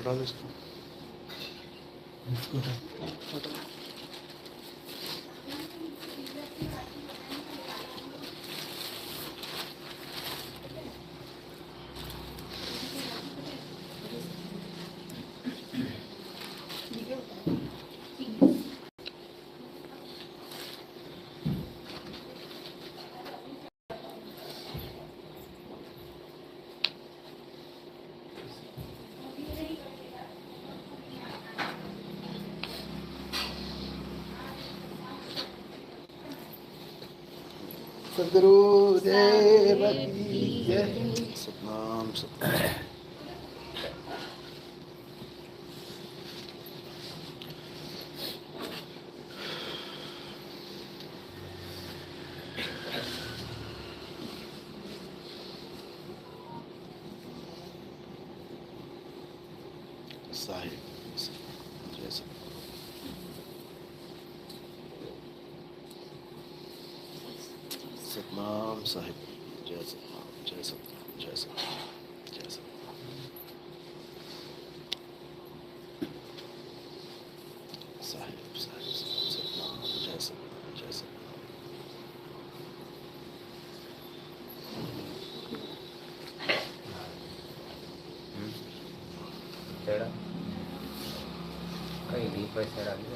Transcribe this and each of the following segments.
हटा दो इसको। सद्गुरुदेव की जय। सतनाम सतनाम। साहिब जय सतनाम साहिब जय सतनाम जय सतनाम जय सतनाम जय सतनाम साहिब साहिब सतनाम जय सतनाम जय सतनाम। कहीं भी पैसा डाल दो।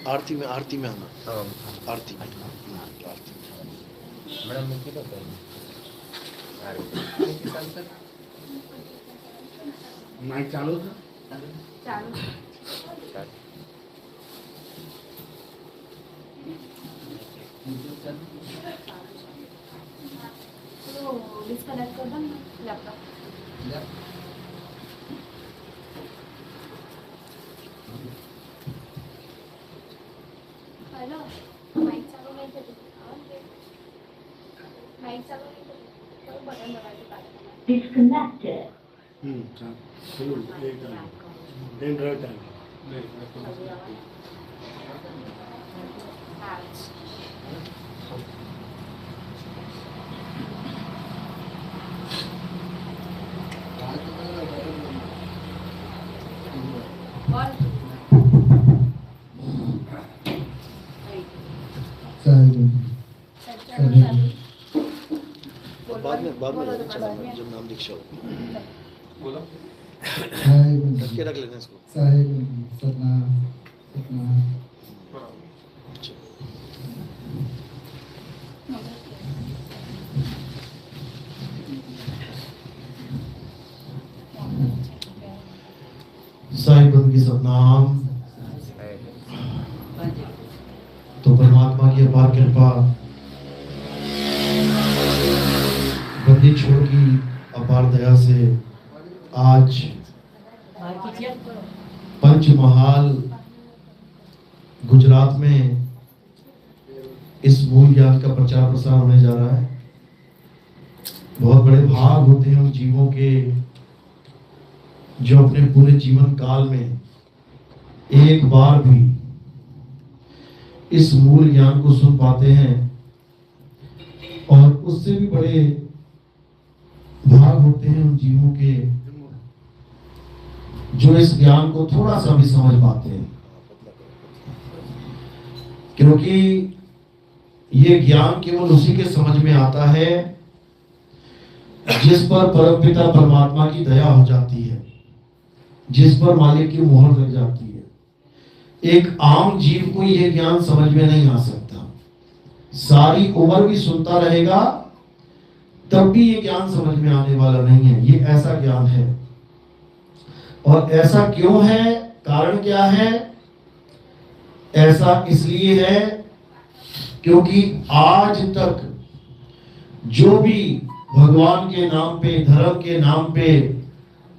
आरती में आना। आरती में मैडम माइक चालू था। डिस्कनेक्ट कर दो लैपटॉप। हेलो माइक चालू नहीं कर। माइक चालू नहीं कर तो बटन दबा के बात करना। Disconnected. चलो एक एंड्रॉइड टाइम बाद में जब नाम दीक्षा हो बोलो रख लेना इसको। सतनाम सतनाम। साईं बंद की सतनाम। तो परमात्मा की अपार कृपा, बंदी छोड़ की अपार दया से आज पंचमहाल गुजरात में इस मूल ज्ञान का प्रचार प्रसार होने जा रहा है। बहुत बड़े भाग होते हैं उन जीवों के जो अपने पूरे जीवन काल में एक बार भी इस मूल ज्ञान को सुन पाते हैं, और उससे भी बड़े भाग होते हैं उन जीवों के जो इस ज्ञान को थोड़ा सा भी समझ पाते हैं, क्योंकि ये ज्ञान केवल उसी के समझ में आता है जिस पर परमपिता परमात्मा की दया हो जाती है, जिस पर मालिक की मोहर लग जाती है। एक आम जीव को यह ज्ञान समझ में नहीं आ सकता। सारी उम्र भी सुनता रहेगा तब भी ये ज्ञान समझ में आने वाला नहीं है। ये ऐसा ज्ञान है। और ऐसा क्यों है, कारण क्या है? ऐसा इसलिए है क्योंकि आज तक जो भी भगवान के नाम पे, धर्म के नाम पे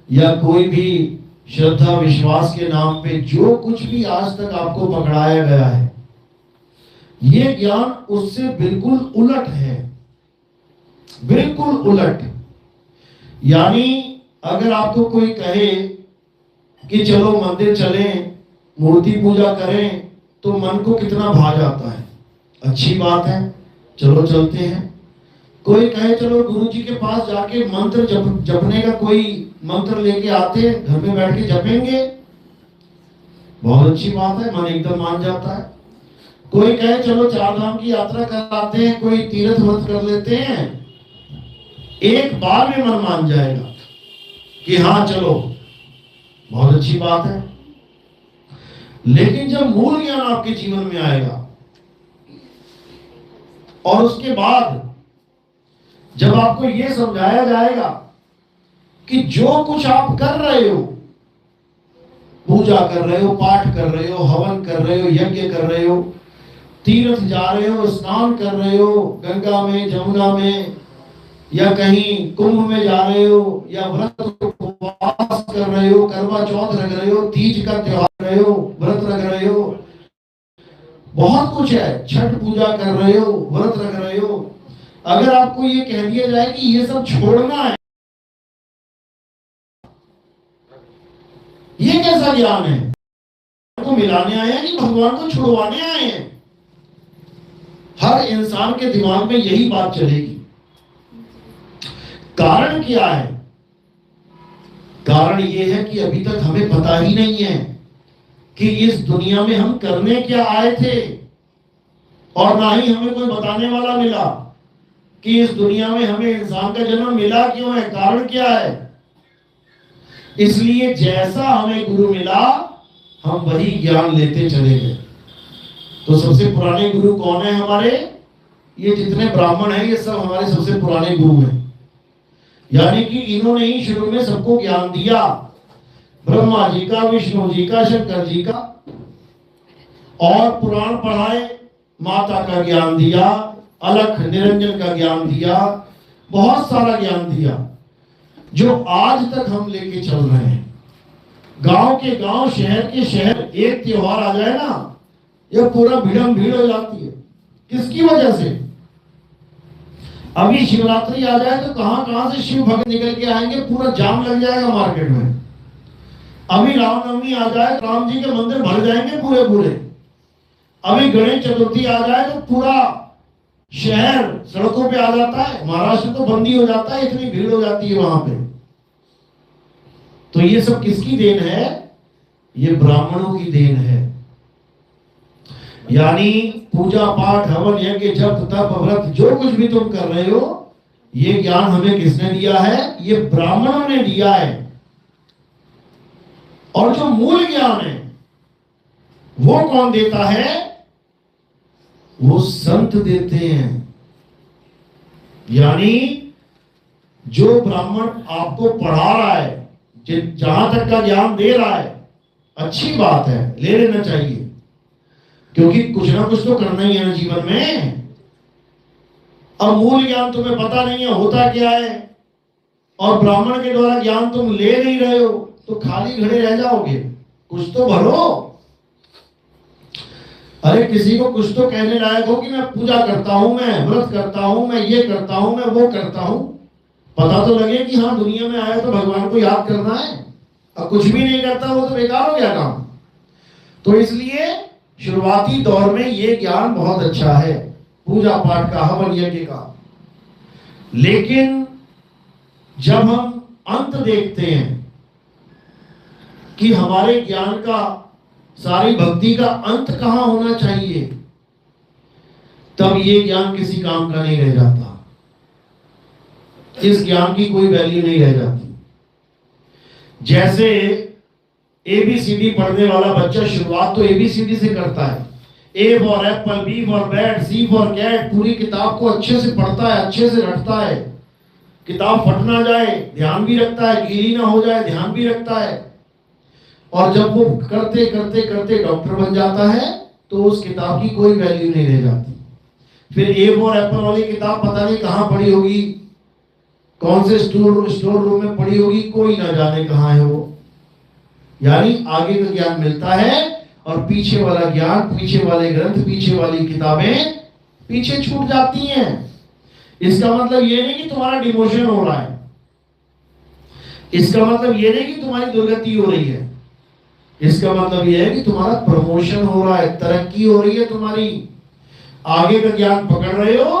या कोई भी श्रद्धा विश्वास के नाम पे जो कुछ भी आज तक आपको पकड़ाया गया है, ये ज्ञान उससे बिल्कुल उलट है, बिल्कुल उलट। यानी अगर आपको कोई कहे कि चलो मंदिर चलें, मूर्ति पूजा करें, तो मन को कितना भा जाता है, अच्छी बात है, चलो चलते हैं। कोई कहे चलो गुरु जी के पास जाके मंत्र जपने का कोई मंत्र लेके आते हैं, घर में बैठ के जपेंगे, बहुत अच्छी बात है, मन एकदम मान जाता है। कोई कहे चलो 4 धाम की यात्रा कराते हैं, कोई तीर्थ व्रत कर लेते हैं, एक बार में मन मान जाएगा कि हाँ चलो, बहुत अच्छी बात है। लेकिन जब मूल ज्ञान आपके जीवन में आएगा और उसके बाद जब आपको यह समझाया जाएगा कि जो कुछ आप कर रहे हो, पूजा कर रहे हो, पाठ कर रहे हो, हवन कर रहे हो, यज्ञ कर रहे हो, तीर्थ जा रहे हो, स्नान कर रहे हो, गंगा में, जमुना में, या कहीं कुंभ में जा रहे हो, या व्रत उपवास कर रहे हो, करवा चौथ रख रहे हो, तीज का त्योहार रहे हो, व्रत रख रहे हो, बहुत कुछ है, छठ पूजा कर रहे हो, व्रत रख रहे हो। अगर आपको ये कह दिया जाए कि ये सब छोड़ना है, ये कैसा ज्ञान है? को मिलाने आए हैं कि भगवान को छुड़वाने आए हैं? हर इंसान के दिमाग में यही बात चलेगी। कारण क्या है? कारण यह है कि अभी तक हमें पता ही नहीं है कि इस दुनिया में हम करने क्या आए थे, और ना ही हमें कोई बताने वाला मिला कि इस दुनिया में हमें इंसान का जन्म मिला क्यों है, कारण क्या है। इसलिए जैसा हमें गुरु मिला, हम वही ज्ञान लेते चले गए। तो सबसे पुराने गुरु कौन है हमारे? ये जितने ब्राह्मण हैं, ये सब हमारे सबसे पुराने गुरु हैं। यानी कि इन्होंने ही शुरू में सबको ज्ञान दिया, ब्रह्मा जी का, विष्णु जी का, शंकर जी का, और पुराण पढ़ाए, माता का ज्ञान दिया, अलख निरंजन का ज्ञान दिया, बहुत सारा ज्ञान दिया जो आज तक हम लेके चल रहे हैं। गांव के गांव, शहर के शहर, एक त्योहार आ जाए ना, यह पूरा भीड़म भीड़ हो जाती है। किसकी वजह से? अभी शिवरात्रि आ जाए तो कहां कहां से शिव भक्त निकल के आएंगे, पूरा जाम लग जाएगा मार्केट में। अभी रामनवमी आ जाए, राम जी के मंदिर भर जाएंगे पूरे पूरे। अभी गणेश चतुर्थी आ जाए तो पूरा शहर सड़कों पे आ जाता है। महाराष्ट्र तो बंदी हो जाता है, इतनी भीड़ हो जाती है वहां पे। तो ये सब किसकी देन है? ये ब्राह्मणों की देन है। यानी पूजा पाठ, हवन, यज्ञ, जप, तप, व्रत, जो कुछ भी तुम कर रहे हो, ये ज्ञान हमें किसने दिया है? ये ब्राह्मणों ने दिया है। और जो मूल ज्ञान है वो कौन देता है? वो संत देते हैं। यानी जो ब्राह्मण आपको पढ़ा रहा है, जहां तक का ज्ञान दे रहा है, अच्छी बात है, ले लेना चाहिए, क्योंकि कुछ ना कुछ तो करना ही है ना जीवन में। अब मूल ज्ञान तुम्हें पता नहीं है होता क्या है, और ब्राह्मण के द्वारा ज्ञान तुम ले नहीं रहे हो, तो खाली घड़े रह जाओगे। कुछ तो भरो। अरे किसी को कुछ तो कहने लायक हो कि मैं पूजा करता हूं, मैं व्रत करता हूं, मैं ये करता हूं, मैं वो करता हूं। पता तो लगे कि हाँ दुनिया में आया तो भगवान को याद करना है। अब कुछ भी नहीं करता वो तो बेकार हो गया काम। तो इसलिए शुरुआती दौर में ये ज्ञान बहुत अच्छा है, पूजा पाठ का, हवन यज्ञ का। लेकिन जब हम अंत देखते हैं कि हमारे ज्ञान का, सारी भक्ति का अंत कहां होना चाहिए, तब ये ज्ञान किसी काम का नहीं रह जाता। इस ज्ञान की कोई वैल्यू नहीं रह जाती। जैसे एबीसीडी पढ़ने वाला बच्चा शुरुआत तो एबीसीडी से करता है। A for apple, B for bat, C for cat, पूरी किताब को अच्छे से पढ़ता है, अच्छे से रटता है। किताब फट ना जाए ध्यान भी रखता है, गीली ना हो जाए ध्यान भी रखता है। और जब वो करते करते करते डॉक्टर बन जाता है तो उस किताब की कोई वैल्यू नहीं रह जाती। फिर ए फॉर एप्पल वाली किताब पता नहीं कहां पड़ी होगी, कौन से स्टोर रूम में पड़ी होगी, कोई ना जाने कहाँ है वो। यानी आगे का ज्ञान मिलता है और पीछे वाला ज्ञान, पीछे वाले ग्रंथ, पीछे वाली किताबें पीछे छूट जाती हैं। इसका मतलब ये नहीं कि तुम्हारा डिमोशन हो रहा है, इसका मतलब ये नहीं कि तुम्हारी दुर्गति हो रही है, इसका मतलब ये है कि तुम्हारा प्रमोशन हो रहा है, तरक्की हो रही है तुम्हारी। आगे का ज्ञान पकड़ रहे हो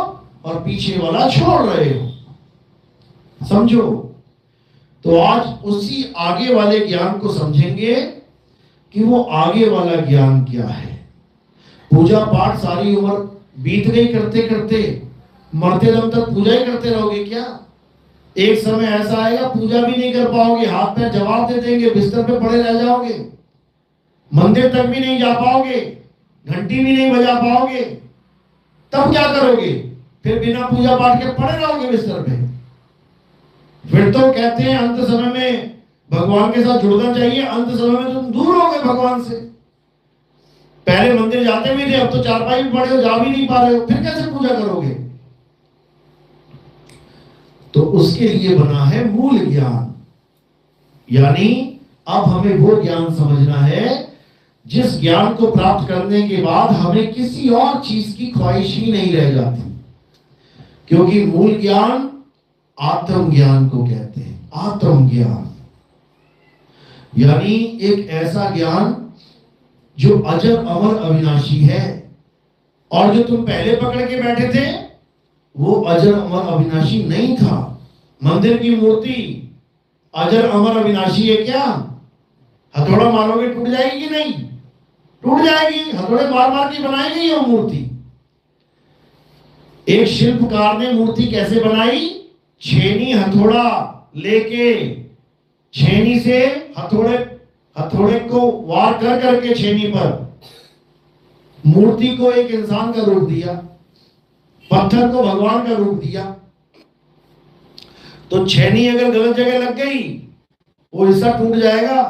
और पीछे वाला छोड़ रहे हो, समझो। तो आज उसी आगे वाले ज्ञान को समझेंगे कि वो आगे वाला ज्ञान क्या है। पूजा पाठ सारी उम्र बीत गई करते करते, मरते दम तक पूजा ही करते रहोगे क्या? एक समय ऐसा आएगा पूजा भी नहीं कर पाओगे, हाथ पैर जवाब दे देंगे, बिस्तर पे पड़े रह जाओगे, मंदिर तक भी नहीं जा पाओगे, घंटी भी नहीं बजा पाओगे। तब क्या करोगे? फिर बिना पूजा पाठ के पड़े रहोगे बिस्तर पे। फिर तो कहते हैं अंत समय में भगवान के साथ जुड़ना चाहिए, अंत समय में तुम दूर हो गए भगवान से। पहले मंदिर जाते भी थे, अब तो चारपाई में पड़े हो, जा भी नहीं पा रहे हो, फिर कैसे पूजा करोगे? तो उसके लिए बना है मूल ज्ञान। यानी अब हमें वो ज्ञान समझना है जिस ज्ञान को प्राप्त करने के बाद हमें किसी और चीज की ख्वाहिश ही नहीं रह जाती, क्योंकि मूल ज्ञान आत्म ज्ञान को कहते हैं। आत्म ज्ञान यानी एक ऐसा ज्ञान जो अजर अमर अविनाशी है, और जो तुम पहले पकड़ के बैठे थे वो अजर अमर अविनाशी नहीं था। मंदिर की मूर्ति अजर अमर अविनाशी है क्या? हथौड़ा मारोगे टूट जाएगी कि नहीं? टूट जाएगी, हथौड़े मार मार के बनाई गई है मूर्ति। एक शिल्पकार ने मूर्ति कैसे बनाई? छेनी हथौड़ा लेके, छेनी से हथौड़े को वार कर करके छेनी पर मूर्ति को एक इंसान का रूप दिया, पत्थर को भगवान का रूप दिया। तो छेनी अगर गलत जगह लग गई वो हिस्सा टूट जाएगा।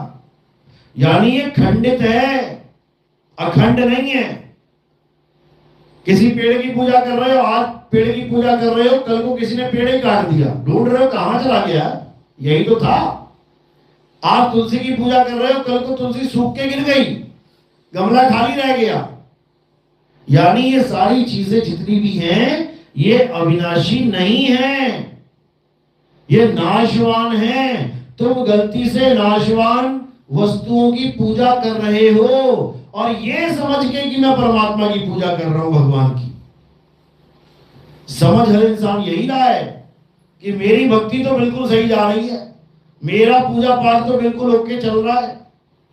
यानी ये खंडित है, अखंड नहीं है। किसी पेड़ की पूजा कर रहे हो, आज पेड़ की पूजा कर रहे हो, कल को किसी ने पेड़ ही काट दिया, ढूंढ रहे हो कहां चला गया, यही तो था। आज तुलसी की पूजा कर रहे हो, कल को तुलसी सूख के गिर गई, गमला खाली रह गया। यानी ये सारी चीजें जितनी भी हैं ये अविनाशी नहीं है, ये नाशवान है। तुम गलती से नाशवान वस्तुओं की पूजा कर रहे हो और ये समझ के कि मैं परमात्मा की पूजा कर रहा हूं, भगवान की। समझ हर इंसान यही रहा है कि मेरी भक्ति तो बिल्कुल सही जा रही है, मेरा पूजा पाठ तो बिल्कुल ओके चल रहा है,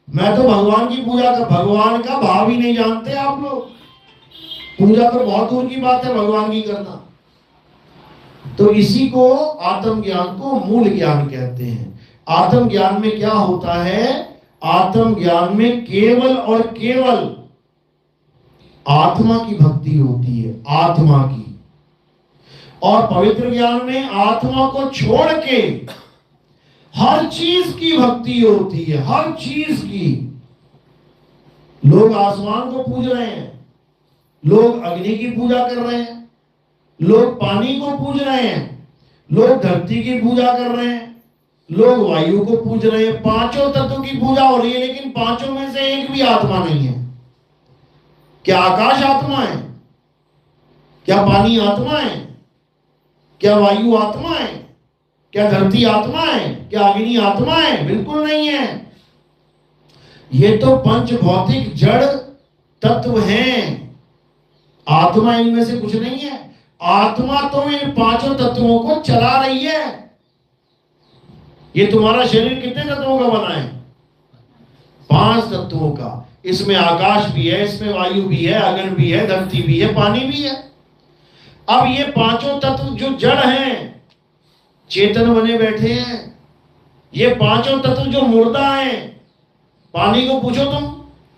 मैं तो भगवान की पूजा कर। भगवान का भाव ही नहीं जानते आप लोग। पूजा तो बहुत दूर की बात है भगवान की करना। तो इसी को आत्म ज्ञान को मूल ज्ञान कहते हैं। आत्म ज्ञान में क्या होता है? आत्म ज्ञान में केवल और केवल आत्मा की भक्ति होती है, आत्मा की। और पवित्र ज्ञान में आत्मा को छोड़ के हर चीज की भक्ति होती है, हर चीज की। लोग आसमान को पूज रहे हैं, लोग अग्नि की पूजा कर रहे हैं, लोग पानी को पूज रहे हैं, लोग धरती की पूजा कर रहे हैं, लोग वायु को पूज रहे हैं। पांचों तत्वों की पूजा हो रही है, लेकिन पांचों में से एक भी आत्मा नहीं है। क्या आकाश आत्मा है? क्या पानी आत्मा है? क्या वायु आत्मा है? क्या धरती आत्मा है? क्या अग्नि आत्मा है? बिल्कुल नहीं है। ये तो पंच भौतिक जड़ तत्व हैं, आत्मा इनमें से कुछ नहीं है। आत्मा तो इन पांचों तत्वों को चला रही है। ये तुम्हारा शरीर कितने तत्वों का बना है? 5 तत्वों का। इसमें आकाश भी है, इसमें वायु भी है, अग्नि भी है, धरती भी है, पानी भी है। अब ये पांचों तत्व जो जड़ हैं, चेतन बने बैठे हैं। ये पांचों तत्व जो मुर्दा हैं, पानी को पूछो तुम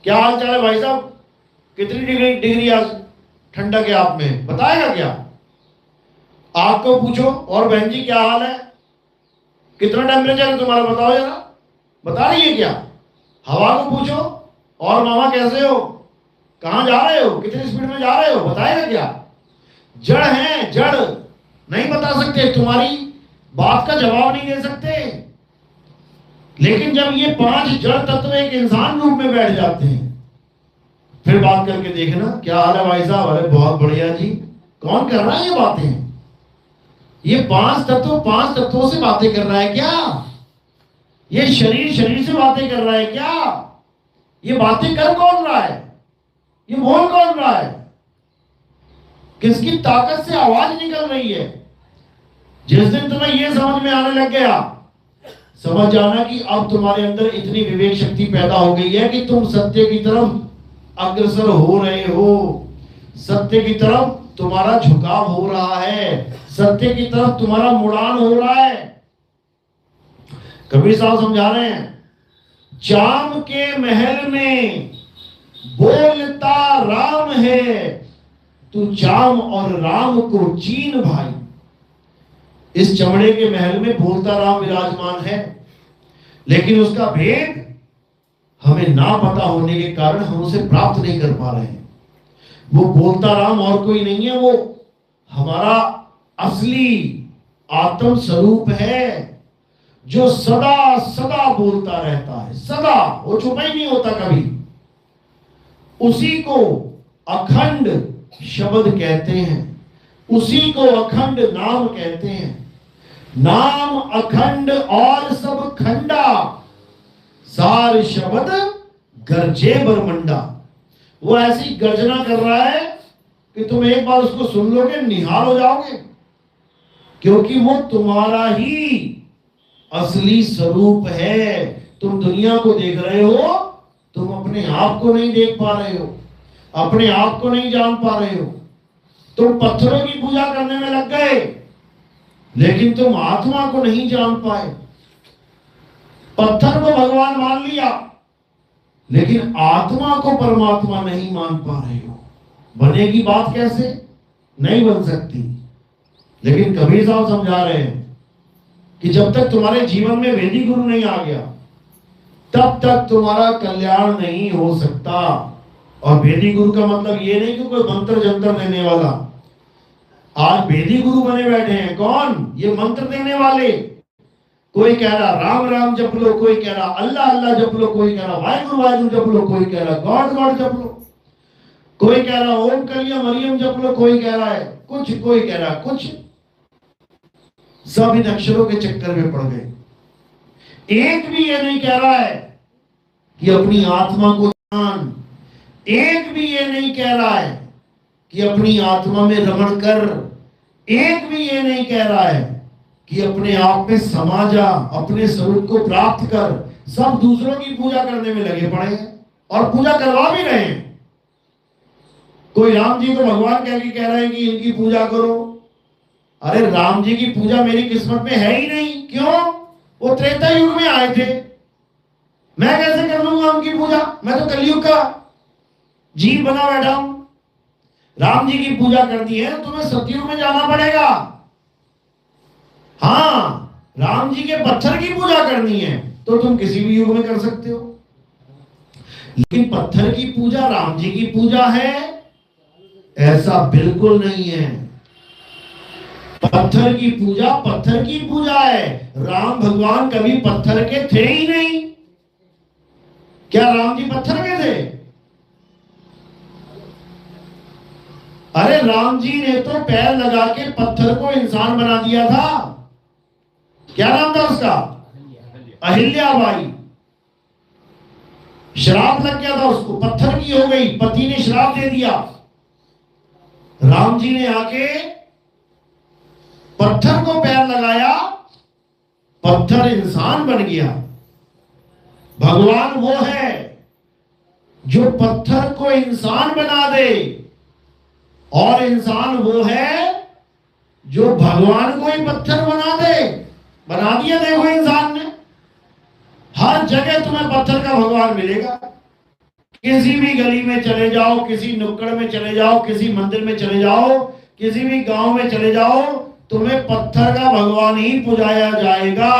क्या हाल चाल है भाई साहब, कितनी डिग्री आज ठंडक है आप में, बताएगा क्या? आग को पूछो और बहन जी क्या हाल है, कितना टेम्परेचर है तुम्हारा, बताओ जरा, बता रही है क्या? हवा को पूछो और मामा कैसे हो, कहां जा रहे हो, कितनी स्पीड में जा रहे हो, बताएगा क्या? जड़ है, जड़ नहीं बता सकते। तुम्हारी बात का जवाब नहीं दे सकते। लेकिन जब ये 5 जड़ तत्व एक इंसान रूप में बैठ जाते हैं, फिर बात करके देखना क्या हाल है भाई साहब। अरे बहुत बढ़िया जी। कौन कर रहा है ये बातें? ये 5 तत्वों से बातें कर रहा है क्या? ये शरीर से बातें कर रहा है क्या? ये बातें कर कौन रहा है? ये बोल कौन रहा है? किसकी ताकत से आवाज निकल रही है? जिस दिन तुम्हें ये समझ में आने लग गया, समझ जाना कि अब तुम्हारे अंदर इतनी विवेक शक्ति पैदा हो गई है कि तुम सत्य की तरफ अग्रसर हो रहे हो। सत्य की तरफ तुम्हारा झुकाव हो रहा है, सत्य की तरफ तुम्हारा मुड़ान हो रहा है। कबीर साहब समझा रहे हैं, जाम के महल में बोलता राम है, तू जाम और राम को चीन भाई। इस चमड़े के महल में बोलता राम विराजमान है, लेकिन उसका भेद हमें ना पता होने के कारण हम उसे प्राप्त नहीं कर पा रहे हैं। वो बोलता राम और कोई नहीं है, वो हमारा असली आत्म स्वरूप है, जो सदा सदा बोलता रहता है, सदा, वो चुप ही नहीं होता कभी। उसी को अखंड शब्द कहते हैं, उसी को अखंड नाम कहते हैं। नाम अखंड और सब खंडा, सार शब्द गर्जे बरमंडा। वो ऐसी गर्जना कर रहा है कि तुम एक बार उसको सुन लोगे, निहाल हो जाओगे, क्योंकि वो तुम्हारा ही असली स्वरूप है। तुम दुनिया को देख रहे हो, तुम अपने आप को नहीं देख पा रहे हो, अपने आप को नहीं जान पा रहे हो। तुम पत्थरों की पूजा करने में लग गए, लेकिन तुम आत्मा को नहीं जान पाए। पत्थर को भगवान मान लिया, लेकिन आत्मा को परमात्मा नहीं मान पा रहे हो। बनेगी बात कैसे? नहीं बन सकती। लेकिन कबीर साहब समझा रहे हैं कि जब तक तुम्हारे जीवन में वेदी गुरु नहीं आ गया, तब तक तुम्हारा कल्याण नहीं हो सकता। और वेदी गुरु का मतलब ये नहीं कि कोई मंत्र जंत्र देने वाला। आज वेदी गुरु बने बैठे हैं कौन? ये मंत्र देने वाले। कोई कह रहा राम राम जप लो, कोई कह रहा अल्लाह अल्लाह जप लो, कोई कह रहा वाहिगुरु वाहिगुरु जप लो, कोई कह रहा गॉड गॉड जप लो, कोई कह रहा ओम कलिया मरियम जप लो, कोई कह रहा है कुछ, कोई कह रहा कुछ। सब इन अक्षरों के चक्कर में पड़ गए। एक भी ये नहीं कह रहा है कि अपनी आत्मा को जान। एक भी ये नहीं कह रहा है कि अपनी आत्मा में रमण कर। एक भी ये नहीं कह रहा है कि अपने आप में समा जा, अपने स्वरूप को प्राप्त कर। सब दूसरों की पूजा करने में लगे पड़े हैं और पूजा करवा भी रहे हैं। कोई राम जी को भगवान कह रहे हैं कि इनकी पूजा करो। अरे राम जी की पूजा मेरी किस्मत में है ही नहीं। क्यों? वो त्रेता युग में आए थे, मैं कैसे कर लूंगा उनकी पूजा? मैं तो कलयुग का जीव बना बैठा हूं। राम जी की पूजा कर दी है, तुम्हें सतयुग में जाना पड़ेगा। हाँ, राम जी के पत्थर की पूजा करनी है तो तुम किसी भी युग में कर सकते हो, लेकिन पत्थर की पूजा राम जी की पूजा है ऐसा बिल्कुल नहीं है। पत्थर की पूजा है। राम भगवान कभी पत्थर के थे ही नहीं। क्या राम जी पत्थर के थे? अरे राम जी ने तो पैर लगा के पत्थर को इंसान बना दिया था। क्या नाम था उसका? अहिल्याबाई। श्राप लग गया था उसको, पत्थर की हो गई, पति ने श्राप दे दिया। राम जी ने आके पत्थर को पैर लगाया, पत्थर इंसान बन गया। भगवान वो है जो पत्थर को इंसान बना दे, और इंसान वो है जो भगवान को ही पत्थर बना दे। बना दिया देखो इंसान ने। हर जगह तुम्हें पत्थर का भगवान मिलेगा। किसी भी गली में चले जाओ, किसी नुक्कड़ में चले जाओ, किसी मंदिर में चले जाओ, किसी भी गांव में चले जाओ, तुम्हें पत्थर का भगवान ही पुजाया जाएगा,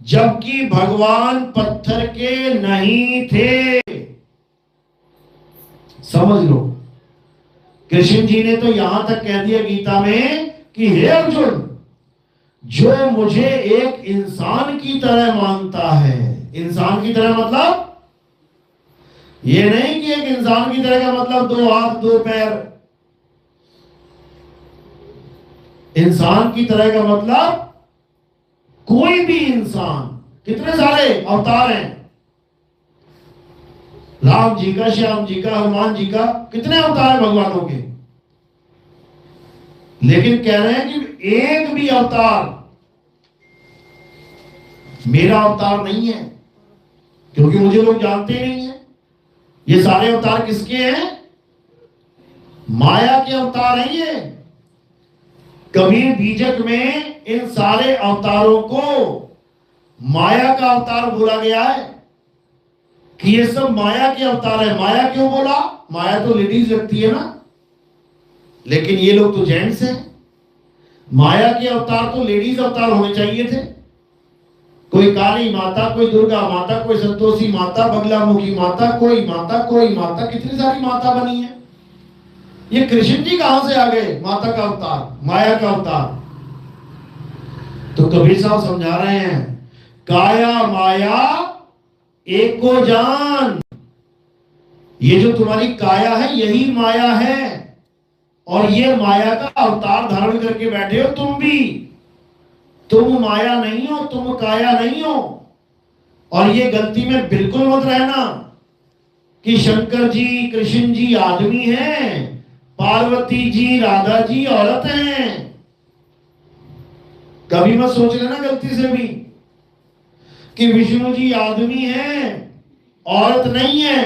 जबकि भगवान पत्थर के नहीं थे। समझ लो। कृष्ण जी ने तो यहां तक कह दिया गीता में कि हे अर्जुन, जो मुझे एक इंसान की तरह मानता है, इंसान की तरह मतलब ये नहीं कि एक इंसान की तरह का मतलब 2 हाथ 2 पैर, इंसान की तरह का मतलब कोई भी इंसान। कितने सारे अवतार हैं, राम जी का, श्याम जी का, हनुमान जी का, कितने अवतार हैं भगवानों के। लेकिन कह रहे हैं कि एक भी अवतार मेरा अवतार नहीं है, क्योंकि मुझे लोग जानते ही नहीं है। ये सारे अवतार किसके हैं? माया के अवतार हैं ये। कबीर बीजक में इन सारे अवतारों को माया का अवतार बोला गया है कि ये सब माया के अवतार है। माया क्यों बोला? माया तो लेडीज लगती है ना, लेकिन ये लोग तो जेंट्स हैं। माया के अवतार तो लेडीज अवतार होने चाहिए थे। कोई काली माता, कोई दुर्गा माता, कोई संतोषी माता, बगलामुखी माता, कोई माता, कितनी सारी माता बनी है। ये कृष्ण जी कहां से आ गए? माता का अवतार, माया का अवतार। तो कबीर साहब समझा रहे हैं, काया माया एक को जान। ये जो तुम्हारी काया है यही माया है, और ये माया का अवतार धारण करके बैठे हो तुम भी। तुम माया नहीं हो, तुम काया नहीं हो। और ये गलती में बिल्कुल मत रहना कि शंकर जी कृष्ण जी आदमी हैं, पार्वती जी राधा जी औरत हैं। कभी मत सोच लेना गलती से भी कि विष्णु जी आदमी हैं, औरत नहीं है।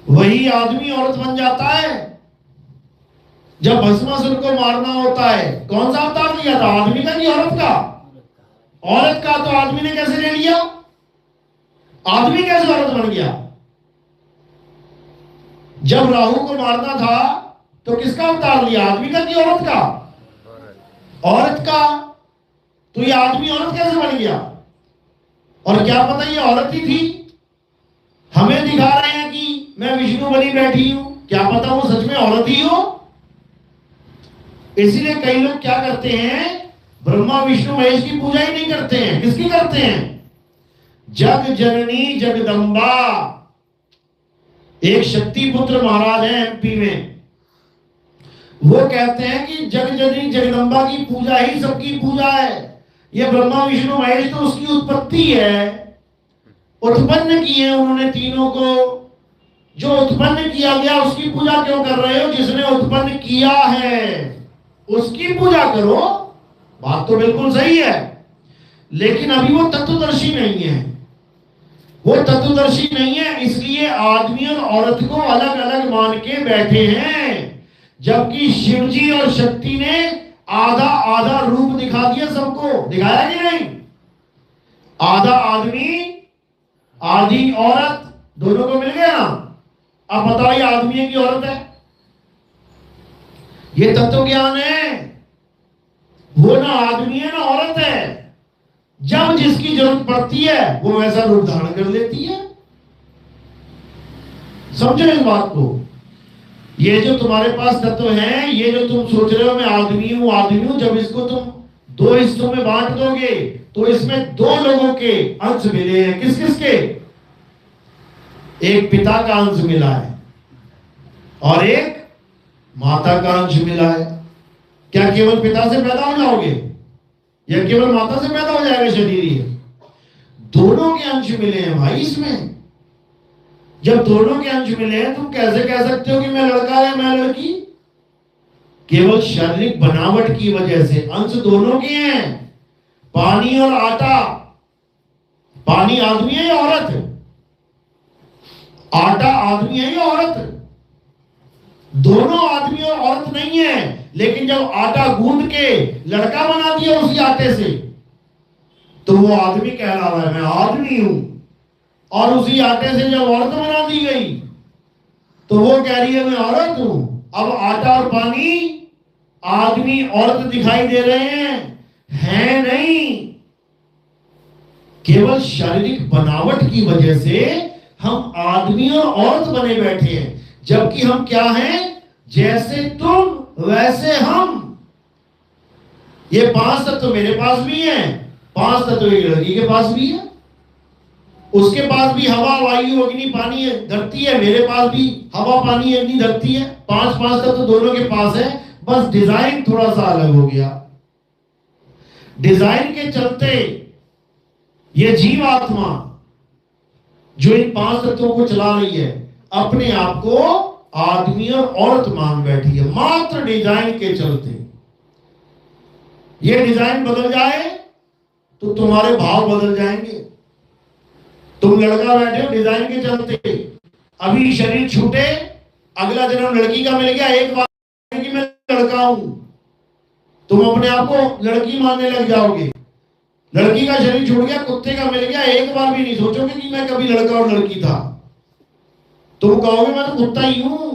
वही आदमी औरत बन जाता है। जब भस्मासुर को मारना होता है, कौन सा अवतार लिया था? आदमी का कि औरत का? औरत का। तो आदमी ने कैसे ले लिया? आदमी कैसे औरत बन गया? जब राहु को मारना था तो किसका अवतार लिया? आदमी का कि औरत का? औरत का। तो ये आदमी औरत कैसे बन गया? और क्या पता ये औरत ही थी। हमें दिखा रहे हैं कि मैं विष्णु बनी बैठी हूं, क्या पता वो सच में औरत ही हो। इसीलिए कई लोग क्या करते हैं, ब्रह्मा विष्णु महेश की पूजा ही नहीं करते हैं। किसकी करते हैं? जग जननी जगदम्बा। एक शक्ति पुत्र महाराज है एमपी में, वो कहते हैं कि जग जननी जगदम्बा की पूजा ही सबकी पूजा है। ये ब्रह्मा विष्णु महेश तो उसकी उत्पत्ति है, उत्पन्न किए उन्होंने तीनों को। जो उत्पन्न किया गया उसकी पूजा क्यों कर रहे हो? जिसने उत्पन्न किया है उसकी पूजा करो। बात तो बिल्कुल सही है, लेकिन अभी वो तत्वदर्शी नहीं है। वो तत्वदर्शी नहीं है, इसलिए आदमी और औरत को अलग अलग मान के बैठे हैं। जबकि शिव जी और शक्ति ने आधा आधा रूप दिखा दिया सबको। दिखाया कि नहीं? आधा आदमी आधी औरत, दोनों को मिल गया ना। अब बताओ ये आदमी है कि औरत है? ये तत्व ज्ञान है। वो ना आदमी है ना औरत है। जब जिसकी जरूरत पड़ती है वो वैसा रूप धारण कर लेती है। समझो इस बात को। ये जो तुम्हारे पास तत्व है, ये जो तुम सोच रहे हो मैं आदमी हूं, जब इसको तुम 2 हिस्सों में बांट दोगे तो इसमें 2 लोगों के अंश मिले हैं। किस किस के? एक पिता का अंश मिला है और एक माता का अंश मिला है। क्या केवल पिता से पैदा हो जाओगे या केवल माता से पैदा हो जाएगा शरीर? ये दोनों के अंश मिले हैं भाई इसमें। जब दोनों के अंश मिले हैं, तुम कैसे कह सकते हो कि मैं लड़का या मैं लड़की? केवल शारीरिक बनावट की वजह से अंश दोनों के हैं। पानी और आटा। पानी आदमी है या औरत? आटा आदमी है या औरत? दोनों आदमी और औरत नहीं है। लेकिन जब आटा गूंद के लड़का बना दिया उसी आटे से, तो वो आदमी कह रहा है मैं आदमी हूं। और उसी आटे से जब औरत बना दी गई तो वो कह रही है मैं औरत हूं। अब आटा और पानी आदमी औरत दिखाई दे रहे हैं नहीं। केवल शारीरिक बनावट की वजह से हम आदमी और औरत बने बैठे हैं, जबकि हम क्या हैं? जैसे तुम वैसे हम। ये 5 तत्व मेरे पास भी है, 5 तत्व एक लड़की के पास भी है, उसके पास भी हवा वायु अग्नि पानी है, धरती है, मेरे पास भी हवा पानी अग्नि धरती है, 5 तत्व दोनों के पास है, बस डिजाइन थोड़ा सा अलग हो गया। डिजाइन के चलते ये जीव आत्मा जो इन 5 तत्वों को चला रही है अपने आप को आदमी और औरत मान बैठी है, मात्र डिजाइन के चलते। ये डिजाइन बदल जाए तो तुम्हारे भाव बदल जाएंगे। तुम लड़का बैठे हो डिजाइन के चलते, अभी शरीर छूटे, अगला जन्म लड़की का मिल गया, एक बार कि मैं लड़का हूं, तुम अपने आप को लड़की मानने लग जाओगे। लड़की का शरीर छूट गया, कुत्ते का मिल गया, एक बार भी नहीं सोचोगे कि मैं कभी लड़का और लड़की था। तुम कहोगे मैं तो कुत्ता ही हूं।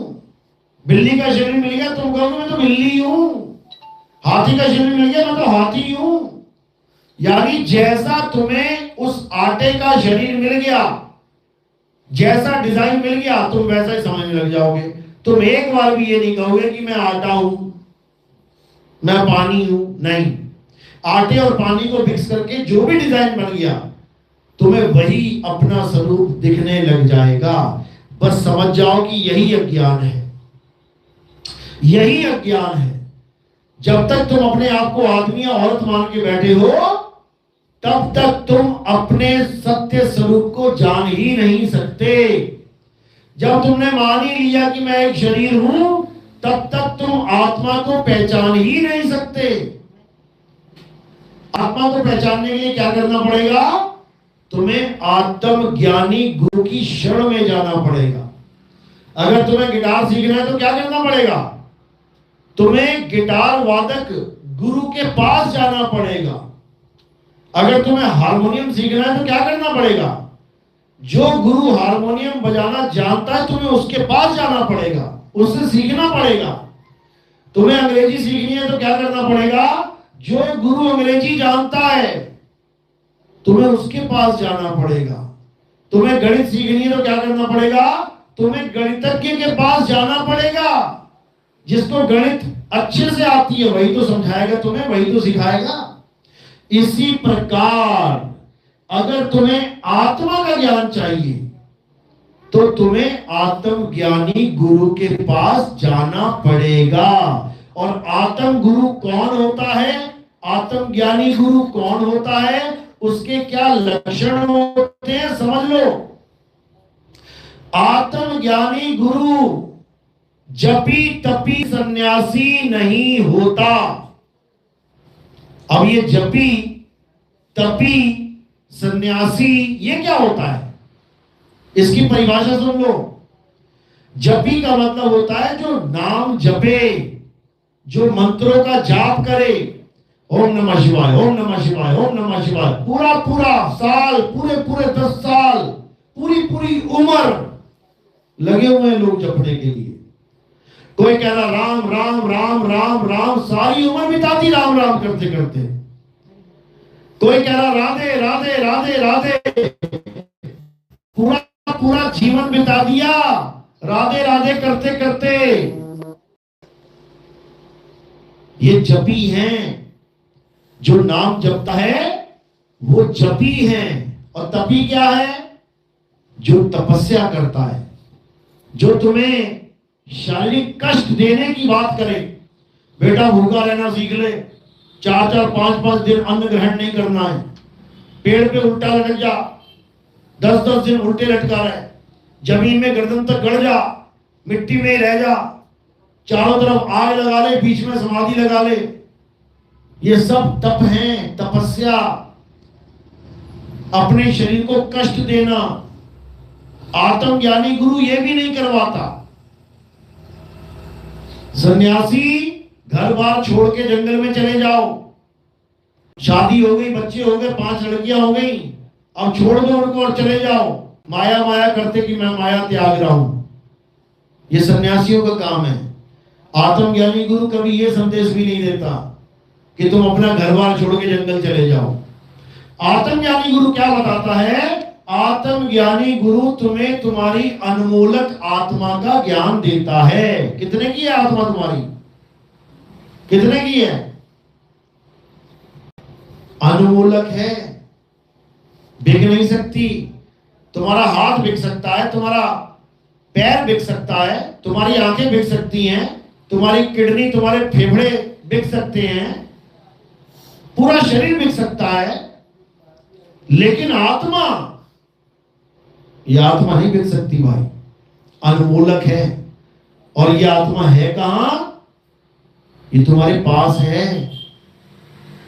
बिल्ली का शरीर मिल गया, तुम कहोगे मैं तो बिल्ली हूं। हाथी का शरीर मिल गया, मैं तो हाथी हूं। यानी जैसा तुम्हें उस आटे का शरीर मिल गया, जैसा डिजाइन मिल गया, तुम वैसा ही समझने लग जाओगे। तुम एक बार भी ये नहीं कहोगे कि मैं आटा हूं, मैं पानी हूं। नहीं, आटे और पानी को मिक्स करके जो भी डिजाइन बन गया, तुम्हें वही अपना स्वरूप दिखने लग जाएगा। बस समझ जाओ कि यही अज्ञान है, यही अज्ञान है। जब तक तुम अपने आप को आदमी या औरत मान के बैठे हो, तब तक तुम अपने सत्य स्वरूप को जान ही नहीं सकते। जब तुमने मान ही लिया कि मैं एक शरीर हूं, तब तक तुम आत्मा को पहचान ही नहीं सकते। आत्मा को पहचानने के लिए क्या करना पड़ेगा? तुम्हें आत्म ज्ञानी गुरु की शरण में जाना पड़ेगा। अगर तुम्हें गिटार सीखना है तो क्या करना पड़ेगा? तुम्हें गिटार वादक गुरु के पास जाना पड़ेगा। अगर तुम्हें हारमोनियम सीखना है तो क्या करना पड़ेगा? जो गुरु हारमोनियम बजाना जानता है, तुम्हें उसके पास जाना पड़ेगा, उससे सीखना पड़ेगा। तुम्हें अंग्रेजी सीखनी है तो क्या करना पड़ेगा? जो गुरु अंग्रेजी जानता है, तुम्हें उसके पास जाना पड़ेगा। तुम्हें गणित सीखनी है तो क्या करना पड़ेगा? तुम्हें गणितज्ञ के पास जाना पड़ेगा। जिसको गणित अच्छे से आती है वही तो समझाएगा तुम्हें, वही तो सिखाएगा। इसी प्रकार अगर तुम्हें आत्मा का ज्ञान चाहिए तो तुम्हें आत्म ज्ञानी गुरु के पास जाना पड़ेगा। और आत्म गुरु कौन होता है? आत्म ज्ञानी गुरु कौन होता है? उसके क्या लक्षण होते हैं समझ लो। आत्म ज्ञानी गुरु जपी तपी सन्यासी नहीं होता। अब ये जपी तपी सन्यासी ये क्या होता है? इसकी परिभाषा सुन लो। जपी का मतलब होता है जो नाम जपे, जो मंत्रों का जाप करे। ओम नमः शिवाय, ओम नमः शिवाय, ओम नमः शिवाय। पूरा पूरा साल, पूरे 10 साल, पूरी उम्र लगे हुए हैं लोग जपने के लिए। कोई कह रहा राम राम राम राम राम, सारी उम्र बिता दी राम राम करते करते। कोई कह रहा राधे राधे राधे राधे, पूरा जीवन बिता दिया राधे राधे करते करते। ये जपी हैं। जो नाम जपता है वो जपी है। और तपी क्या है? जो तपस्या करता है, जो तुम्हें शारीरिक कष्ट देने की बात करे। बेटा भूखा रहना सीख ले, 4-4 5-5 दिन अन्न ग्रहण नहीं करना है। पेड़ पे उल्टा लटक जा, 10-10 दिन उल्टे लटका रहे, जमीन में गर्दन तक गड़ जा, मिट्टी में रह जा, चारों तरफ आग लगा ले, बीच में समाधि लगा ले। ये सब तप है, तपस्या। अपने शरीर को कष्ट देना। आत्मज्ञानी गुरु ये भी नहीं करवाता। सन्यासी घर बार छोड़ के जंगल में चले जाओ, शादी हो गई, बच्चे हो गए, 5 लड़कियां हो गई, अब छोड़ दो उनको और चले जाओ। माया माया करते कि मैं माया त्याग रहा हूं। ये सन्यासियों का काम है। आत्मज्ञानी गुरु कभी ये संदेश भी नहीं देता कि तुम अपना घर बार छोड़ के जंगल चले जाओ। आत्मज्ञानी गुरु क्या बताता है? आत्मज्ञानी गुरु तुम्हें तुम्हारी अनमोलक आत्मा का ज्ञान देता है। कितने की है आत्मा तुम्हारी? कितने की है? अनमोलक है, बिक नहीं सकती। तुम्हारा हाथ बिक सकता है, तुम्हारा पैर बिक सकता है, तुम्हारी आंखें बिक सकती हैं, तुम्हारी किडनी, तुम्हारे फेफड़े बिक सकते हैं, पूरा शरीर बिक सकता है, लेकिन आत्मा, ये आत्मा नहीं बिक सकती भाई, अनमोलक है। और ये आत्मा है कहां? ये तुम्हारे पास है।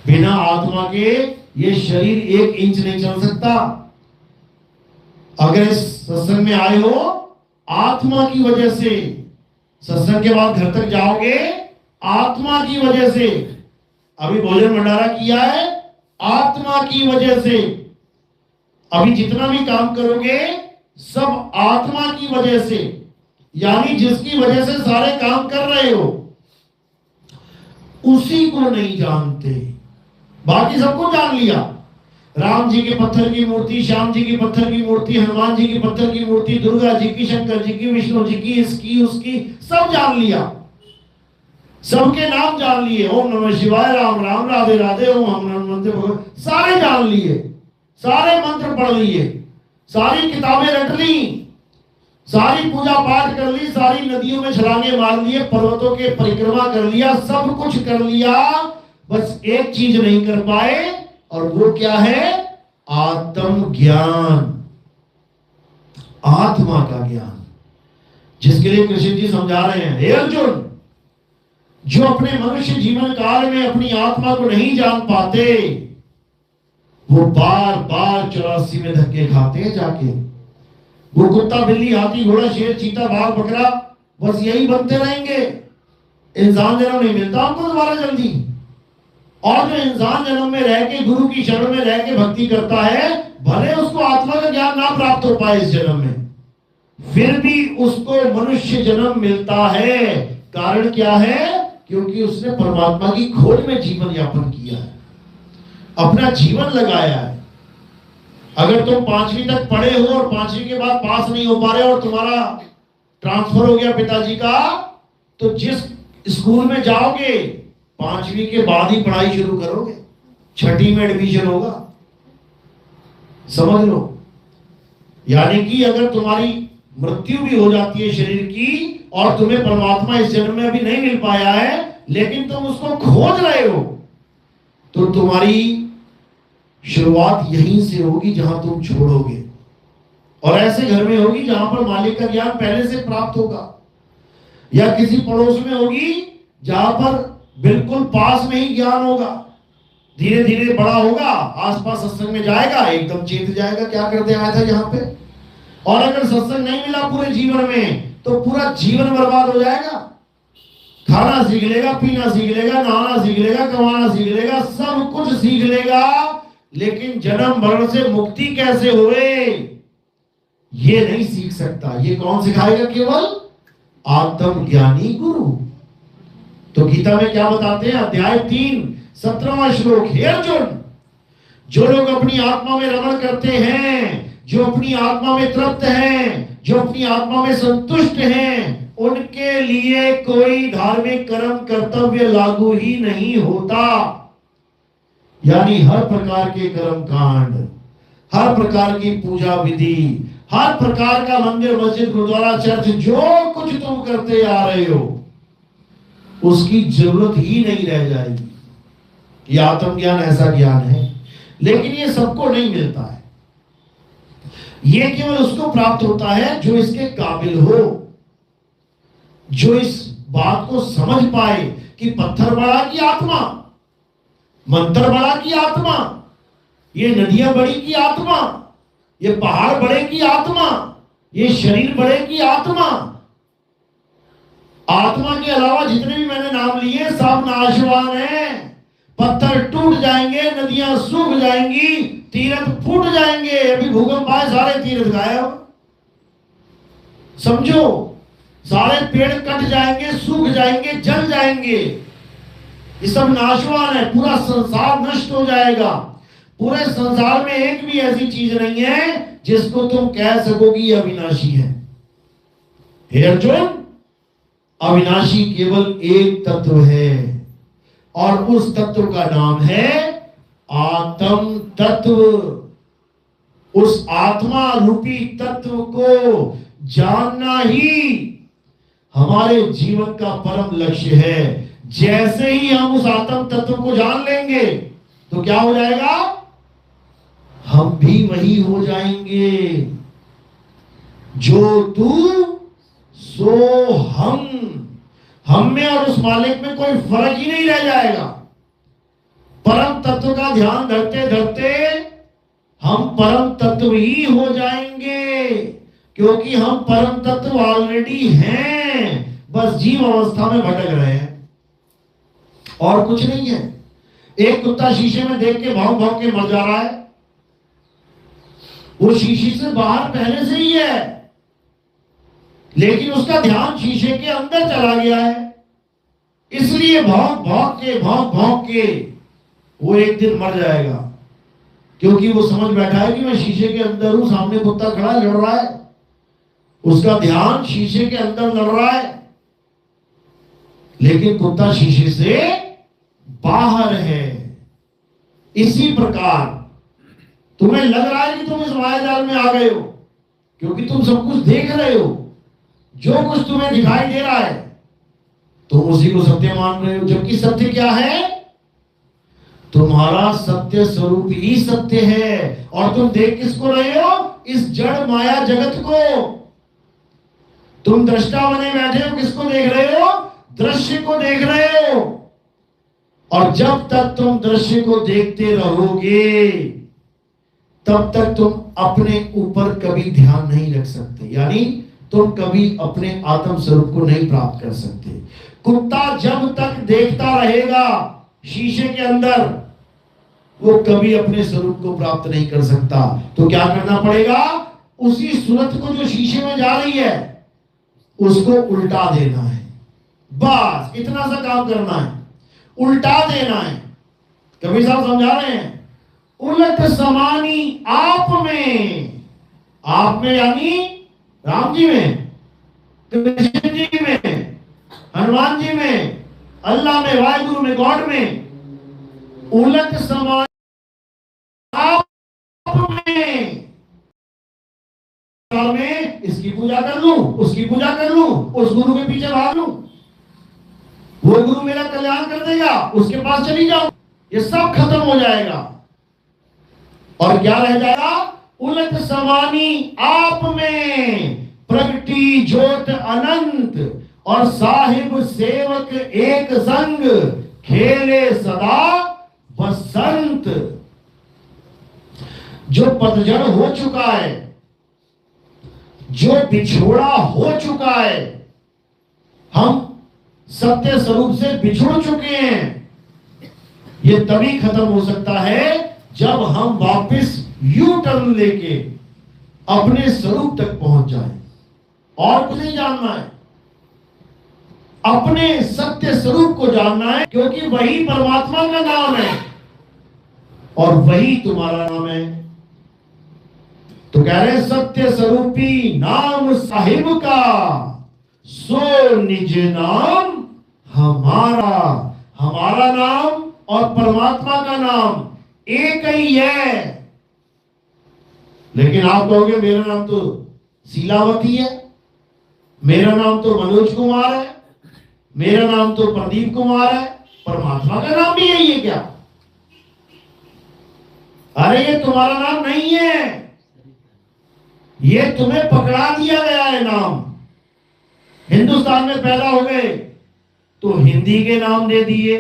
बिना आत्मा के ये शरीर 1 इंच नहीं चल सकता। अगर इस सत्संग में आए हो आत्मा की वजह से, सत्संग के बाद घर तक जाओगे आत्मा की वजह से, अभी भोजन भंडारा किया है आत्मा की वजह से, अभी जितना भी काम करोगे सब आत्मा की वजह से, यानी जिसकी वजह से सारे काम कर रहे हो उसी को नहीं जानते। बाकी सबको जान लिया, राम जी के पत्थर की मूर्ति, श्याम जी की पत्थर की मूर्ति, हनुमान जी की पत्थर की मूर्ति, दुर्गा जी की, शंकर जी की, विष्णु जी की, इसकी उसकी, सब जान लिया, सबके नाम जान लिए, ओम नमः शिवाय, राम राम, राधे राधे, ओम हम मंत्र भगवान, सारे जान लिए, सारे मंत्र पढ़ लिए, सारी किताबें रट ली, सारी पूजा पाठ कर ली, सारी नदियों में छलांगे मार लिए, पर्वतों के परिक्रमा कर लिया, सब कुछ कर लिया, बस एक चीज नहीं कर पाए, और वो क्या है? आत्म ज्ञान, आत्मा का ज्ञान, जिसके लिए कृष्ण जी समझा रहे हैं, हे अर्जुन, जो अपने मनुष्य जीवन काल में अपनी आत्मा को नहीं जान पाते वो बार बार 84 में धक्के खाते हैं जाके। वो कुत्ता, बिल्ली, हाथी, घोड़ा, शेर, चीता, बाघ, बकरा, बस यही बनते रहेंगे। इंसान जन्म नहीं मिलता उनको दोबारा जल्दी। और जो इंसान जन्म में रह के, गुरु की शरण में रह के भक्ति करता है, भले उसको आत्मा का ज्ञान ना प्राप्त हो पाए इस जन्म में, फिर भी उसको मनुष्य जन्म मिलता है। कारण क्या है? क्योंकि उसने परमात्मा की खोज में जीवन यापन किया है, अपना जीवन लगाया है। अगर तुम 5वीं तक पढ़े हो और 5वीं के बाद पास नहीं हो पा रहे और तुम्हारा ट्रांसफर हो गया पिताजी का, तो जिस स्कूल में जाओगे 5वीं के बाद ही पढ़ाई शुरू करोगे, 6ठी में एडमिशन होगा, समझ लो। यानी कि अगर तुम्हारी मृत्यु भी हो जाती है शरीर की और तुम्हें परमात्मा इस जन्म में अभी नहीं मिल पाया है, लेकिन तुम उसको खोज रहे हो, तो तुम्हारी शुरुआत यहीं से होगी जहां तुम छोड़ोगे, और ऐसे घर में होगी जहां पर मालिक का ज्ञान पहले से प्राप्त होगा, या किसी पड़ोस में होगी जहां पर बिल्कुल पास में ही ज्ञान होगा। धीरे धीरे बड़ा होगा, आसपास सत्संग में जाएगा, एकदम चेत जाएगा क्या करते आया था यहाँ पे। और अगर सत्संग नहीं मिला पूरे जीवन में तो पूरा जीवन बर्बाद हो जाएगा। खाना सीख लेगा, पीना सीख लेगा, नहाना सीख लेगा, कमाना सीख लेगा, सब कुछ सीख लेगा, लेकिन जन्म मरण से मुक्ति कैसे हुए ये नहीं सीख सकता। ये कौन सिखाएगा? केवल आत्मज्ञानी गुरु। तो गीता में क्या बताते हैं? अध्याय 3 17वां श्लोक, हे अर्जुन, जो लोग अपनी आत्मा में रमण करते हैं, जो अपनी आत्मा में तृप्त हैं, जो अपनी आत्मा में संतुष्ट हैं, उनके लिए कोई धार्मिक कर्म कर्तव्य लागू ही नहीं होता। यानी हर प्रकार के कर्म कांड, हर प्रकार की पूजा विधि, हर प्रकार का मंदिर, मस्जिद, गुरुद्वारा, चर्च, जो कुछ तुम करते आ रहे हो उसकी जरूरत ही नहीं रह जाएगी। यह आत्मज्ञान ऐसा ज्ञान है, लेकिन ये सबको नहीं मिलता है। ये केवल उसको प्राप्त होता है जो इसके काबिल हो, जो इस बात को समझ पाए कि पत्थर बड़ा की आत्मा, मंत्र बड़ा की आत्मा, ये नदियां बड़ी की आत्मा, ये पहाड़ बड़े की आत्मा, ये शरीर बड़े की आत्मा। आत्मा के अलावा जितने भी मैंने नाम लिए सब नाशवान हैं। पत्थर टूट जाएंगे, नदियां सूख जाएंगी, तीर्थ फूट जाएंगे। अभी भूकंप आए, सारे तीर्थ गायब, समझो। सारे पेड़ कट जाएंगे, सूख जाएंगे, जल जाएंगे। ये सब नाशवान है, पूरा संसार नष्ट हो जाएगा। पूरे संसार में एक भी ऐसी चीज नहीं है जिसको तुम कह सको कि ये अविनाशी है। हे अर्जुन, अविनाशी केवल एक तत्व है, और उस तत्व का नाम है आत्म तत्व, उस आत्मा रूपी तत्व को जानना ही हमारे जीवन का परम लक्ष्य है। जैसे ही हम उस आत्म तत्व को जान लेंगे तो क्या हो जाएगा? हम भी वही हो जाएंगे। जो तू सो हम में और उस मालिक में कोई फर्क ही नहीं रह जाएगा। परम तत्व का ध्यान धरते धरते हम परम तत्व ही हो जाएंगे, क्योंकि हम परम तत्व ऑलरेडी हैं, बस जीव अवस्था में भटक रहे हैं और कुछ नहीं है। एक कुत्ता शीशे में देख के भाव भाव के मर जा रहा है, वो शीशे से बाहर पहले से ही है, लेकिन उसका ध्यान शीशे के अंदर चला गया है, इसलिए भाव के वो एक दिन मर जाएगा, क्योंकि वो समझ बैठा है कि मैं शीशे के अंदर हूं, सामने कुत्ता खड़ा लड़ रहा है, उसका ध्यान शीशे के अंदर लड़ रहा है, लेकिन कुत्ता शीशे से बाहर है। इसी प्रकार तुम्हें लग रहा है कि तुम इस मायाजाल में आ गए हो, क्योंकि तुम सब कुछ देख रहे हो, जो कुछ तुम्हें दिखाई दे रहा है तुम उसी को सत्य मान रहे हो, जबकि सत्य क्या है? तुम्हारा सत्य स्वरूप ही सत्य है। और तुम देख किसको रहे हो? इस जड़ माया जगत को। तुम दृष्टा बने बैठे हो, किसको देख रहे हो? दृश्य को देख रहे हो। और जब तक तुम दृश्य को देखते रहोगे तब तक तुम अपने ऊपर कभी ध्यान नहीं रख सकते, यानी तुम कभी अपने आत्म स्वरूप को नहीं प्राप्त कर सकते। कुत्ता जब तक देखता रहेगा शीशे के अंदर, वो कभी अपने स्वरूप को प्राप्त नहीं कर सकता। तो क्या करना पड़ेगा? उसी सूरत को जो शीशे में जा रही है उसको उल्टा देना है, बस इतना सा काम करना है, उल्टा देना है। कबीर साहब समझा रहे हैं, उलट समानी आप में यानी राम जी में, कृष्ण जी में, हनुमान जी में, अल्लाह में, वाहिगुरु में, गॉड में, उलट समान आप में इसकी पूजा कर लूं, उसकी पूजा कर लूं, उस गुरु के पीछे भाग लूं, वो गुरु मेरा कल्याण कर देगा, उसके पास चली जाऊं, ये सब खत्म हो जाएगा। और क्या रह जाएगा? उलट समानी आप में प्रगटी ज्योत अनंत, और साहिब सेवक एक संग, खेले सदा बसंत। जो पतझड़ हो चुका है, जो बिछोड़ा हो चुका है, हम सत्य स्वरूप से बिछुड़ चुके हैं, ये तभी खत्म हो सकता है जब हम वापस यू टर्न लेके अपने स्वरूप तक पहुंच जाएं। और कुछ नहीं जानना है, अपने सत्य स्वरूप को जानना है, क्योंकि वही परमात्मा का नाम है और वही तुम्हारा नाम है। तो कह रहे सत्य स्वरूपी नाम साहिब का, सो निज नाम हमारा। हमारा नाम और परमात्मा का नाम एक ही है। लेकिन आप कहोगे मेरा नाम तो शीलावती है, मेरा नाम तो मनोज कुमार है, मेरा नाम तो प्रदीप कुमार है, परमात्मा का नाम भी यही है क्या? अरे ये तुम्हारा नाम नहीं है, ये तुम्हें पकड़ा दिया गया है नाम। हिंदुस्तान में पैदा हो गए तो हिंदी के नाम दे दिए,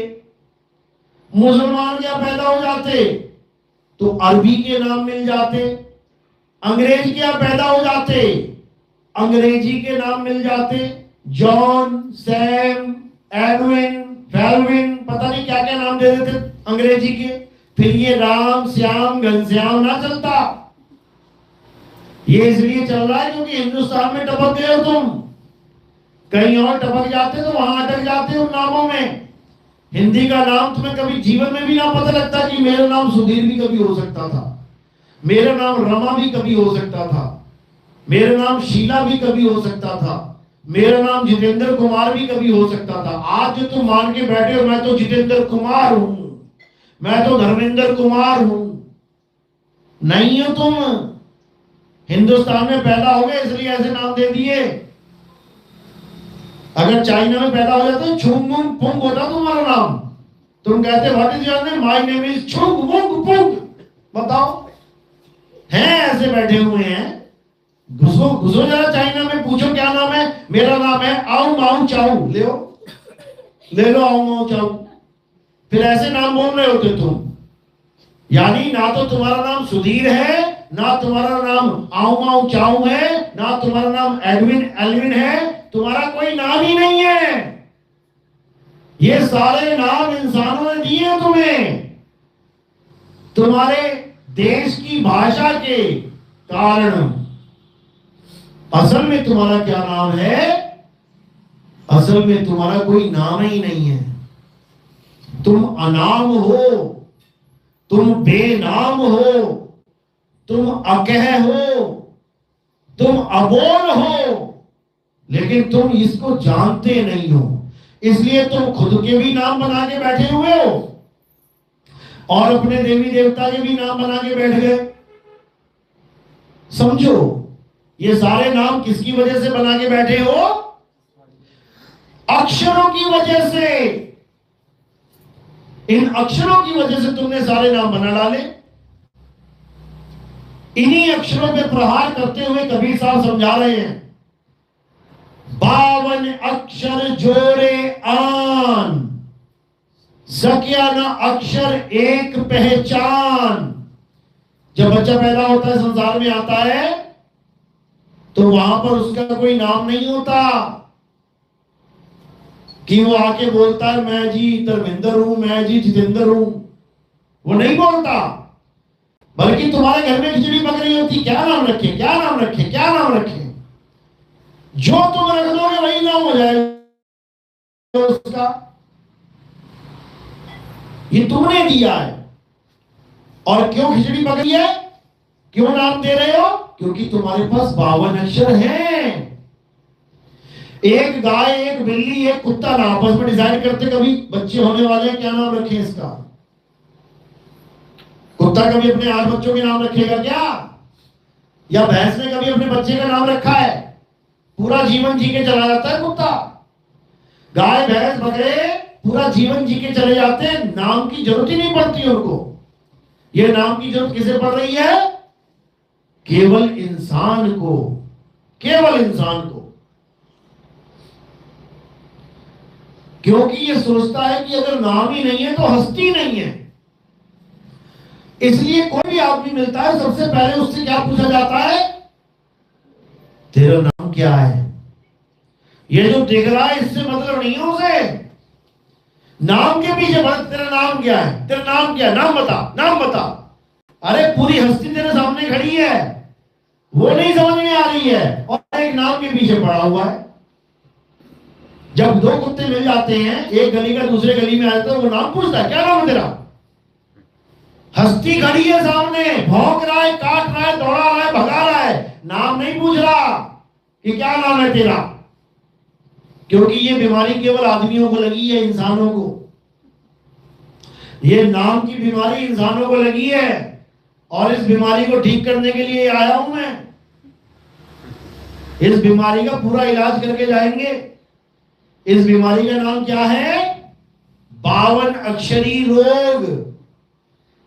मुसलमान क्या पैदा हो जाते तो अरबी के नाम मिल जाते, अंग्रेज क्या पैदा हो जाते अंग्रेजी के नाम मिल जाते, जॉन, सैम, एडविन, फेल्विन, पता नहीं क्या क्या नाम दे देते अंग्रेजी के। फिर ये राम, श्याम, घनश्याम ना चलता। ये इसलिए चल रहा है क्योंकि हिंदुस्तान में टपक गए हो तुम, कहीं और टपक जाते तो वहां अटक जाते उन नामों में। हिंदी का नाम तुम्हें कभी जीवन में भी ना पता लगता कि मेरा नाम सुधीर भी कभी हो सकता था, मेरा नाम रमा भी कभी हो सकता था, मेरा नाम शीला भी कभी हो सकता था, मेरा नाम जितेंद्र कुमार भी कभी हो सकता था। आज जो तुम मान के बैठे हो मैं तो जितेंद्र कुमार हूं, मैं तो धर्मेंद्र कुमार हूं। नहीं हो तुम, हिंदुस्तान में पैदा हो गए इसलिए ऐसे नाम दे दिए। अगर चाइना में पैदा हो जाते छुंग मुंग पुंग होता तुम्हारा नाम। तुम कहते what is your name? My name is छुंग मुंग पुंग। बताओ, हैं ऐसे बैठे हुए हैं। घुसो घुसो जरा चाइना में, पूछो क्या नाम है। मेरा नाम है आऊ माऊ चाऊ। ले लो आऊ माऊ चाऊ। फिर ऐसे नाम बोल रहे होते तुम। यानी ना तो तुम्हारा नाम सुधीर है, ना तुम्हारा नाम आऊ माऊ चाऊ है, ना तुम्हारा नाम एडविन एल्विन है। तुम्हारा कोई नाम ही नहीं है। ये सारे नाम इंसानों ने दिए तुम्हें तुम्हारे देश की भाषा के कारण। असल में तुम्हारा क्या नाम है? असल में तुम्हारा कोई नाम ही नहीं है। तुम अनाम हो, तुम बेनाम हो, तुम अकह हो, तुम अबोल हो, लेकिन तुम इसको जानते नहीं हो। इसलिए तुम खुद के भी नाम बना के बैठे हुए हो और अपने देवी देवता के भी नाम बना के बैठ गए। समझो, ये सारे नाम किसकी वजह से बना के बैठे हो? अक्षरों की वजह से। इन अक्षरों की वजह से तुमने सारे नाम बना डाले। इन्हीं अक्षरों पे प्रहार करते हुए कबीर साहब समझा रहे हैं, 52 अक्षर जोड़े आन, सकिया न अक्षर एक पहचान। जब बच्चा पैदा होता है, संसार में आता है, तो वहां पर उसका कोई नाम नहीं होता कि वो आके बोलता है मैं जी धर्मेंद्र हूं, मैं जी जितेंद्र हूं। वो नहीं बोलता। बल्कि तुम्हारे घर में खिचड़ी पक रही होती, क्या नाम रखे, क्या नाम रखे, क्या नाम रखे। जो तुम रख दोगे वही नाम हो जाएगा उसका। ये तुमने दिया है। और क्यों खिचड़ी पक रही है, क्यों नाम दे रहे हो? क्योंकि तुम्हारे पास 52 अक्षर हैं। एक गाय, एक बिल्ली, एक कुत्ता ना आपस में डिसाइड करते कभी बच्चे होने वाले हैं क्या नाम रखें इसका। कुत्ता कभी अपने 8 बच्चों के नाम रखेगा क्या? या भैंस ने कभी अपने बच्चे का नाम रखा है? पूरा जीवन जी के चला जाता है कुत्ता। गाय, भैंस, बकरे पूरा जीवन जी के चले जाते हैं, नाम की जरूरत ही नहीं पड़ती उनको। ये नाम की जरूरत किसे पड़ रही है? केवल इंसान को, केवल इंसान को। क्योंकि ये सोचता है कि अगर नाम ही नहीं है तो हस्ती नहीं है। इसलिए कोई भी आदमी मिलता है, सबसे पहले उससे क्या पूछा जाता है? तेरा नाम क्या है? ये जो दिख रहा है इससे मतलब नहीं है उसे। नाम के पीछे तेरा नाम क्या है, तेरा नाम क्या है, नाम बता, नाम बता। अरे पूरी हस्ती तेरे सामने खड़ी है, वो नहीं समझ में आ रही है और एक नाम के पीछे पड़ा हुआ है। जब 2 कुत्ते मिल जाते हैं, एक गली का दूसरे गली में आ जाता है, वो नाम पूछता है क्या नाम है तेरा? हस्ती खड़ी है सामने, भौंक रहा है, काट रहा है, दौड़ा रहा है, भगा रहा है, नाम नहीं पूछ रहा कि क्या नाम है तेरा। क्योंकि ये बीमारी केवल आदमियों को लगी है, इंसानों को। ये नाम की बीमारी इंसानों को लगी है और इस बीमारी को ठीक करने के लिए आया हूं मैं। इस बीमारी का पूरा इलाज करके जाएंगे। इस बीमारी का नाम क्या है? 52 अक्षरी रोग,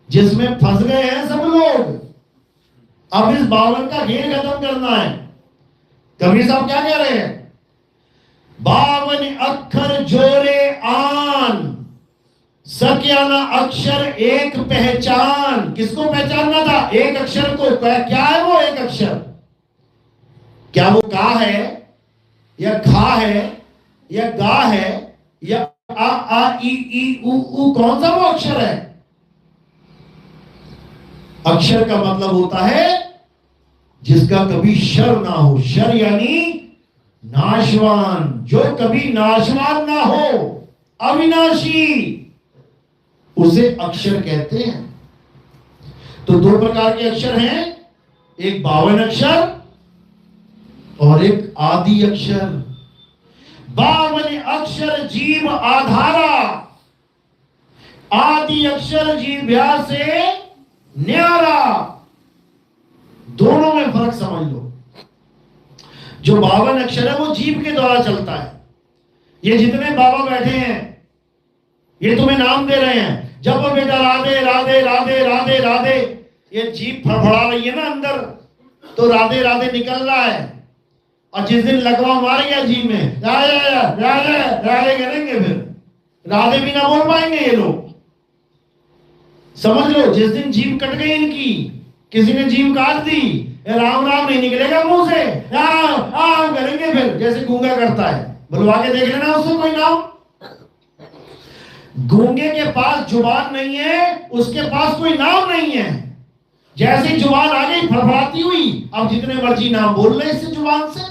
जिसमें फंस गए हैं सब लोग। अब इस 52 का घेर खत्म करना है। कबीर साहब क्या कह रहे हैं? 52 अक्षर जोरे आन, सकिया न अक्षर एक पहचान। किसको पहचानना था? एक अक्षर को। क्या है वो एक अक्षर? क्या वो का है या खा है या गा है या आ ई ई उ? कौन सा वो अक्षर है? अक्षर का मतलब होता है जिसका कभी शर ना हो। शर यानी नाशवान, जो कभी नाशवान ना हो, अविनाशी, उसे अक्षर कहते हैं। तो 2 प्रकार के अक्षर हैं, एक 52 अक्षर और एक आदि अक्षर। 52 अक्षर जीव आधारा, आदि अक्षर जीभ्या से न्यारा। दोनों में फर्क समझ लो। जो 52 अक्षर है वो जीभ के द्वारा चलता है। ये जितने बाबा बैठे हैं ये तुम्हें नाम दे रहे हैं, जब वो बेटा राधे राधे राधे राधे राधे, ये जीभ फड़फड़ा रही है ना अंदर, तो राधे राधे निकल रहा है। और जिस दिन लगवा मार गया जीभ में, राधे राधे राधे करेंगे, फिर राधे भी ना बोल पाएंगे ये लोग। समझ लो, जिस दिन जीभ कट गई इनकी, किसी ने जीभ काट दी, राम राम नहीं निकलेगा मुंह से, राम राम करेंगे फिर, जैसे गूंगा करता है। बुलवा के देख लेना उसको कोई नाम। गूंगे के पास जुबान नहीं है, उसके पास कोई नाम नहीं है। जैसे जुबान आ गई फड़फड़ाती हुई, अब जितने मर्जी नाम बोल रहे इससे जुबान से।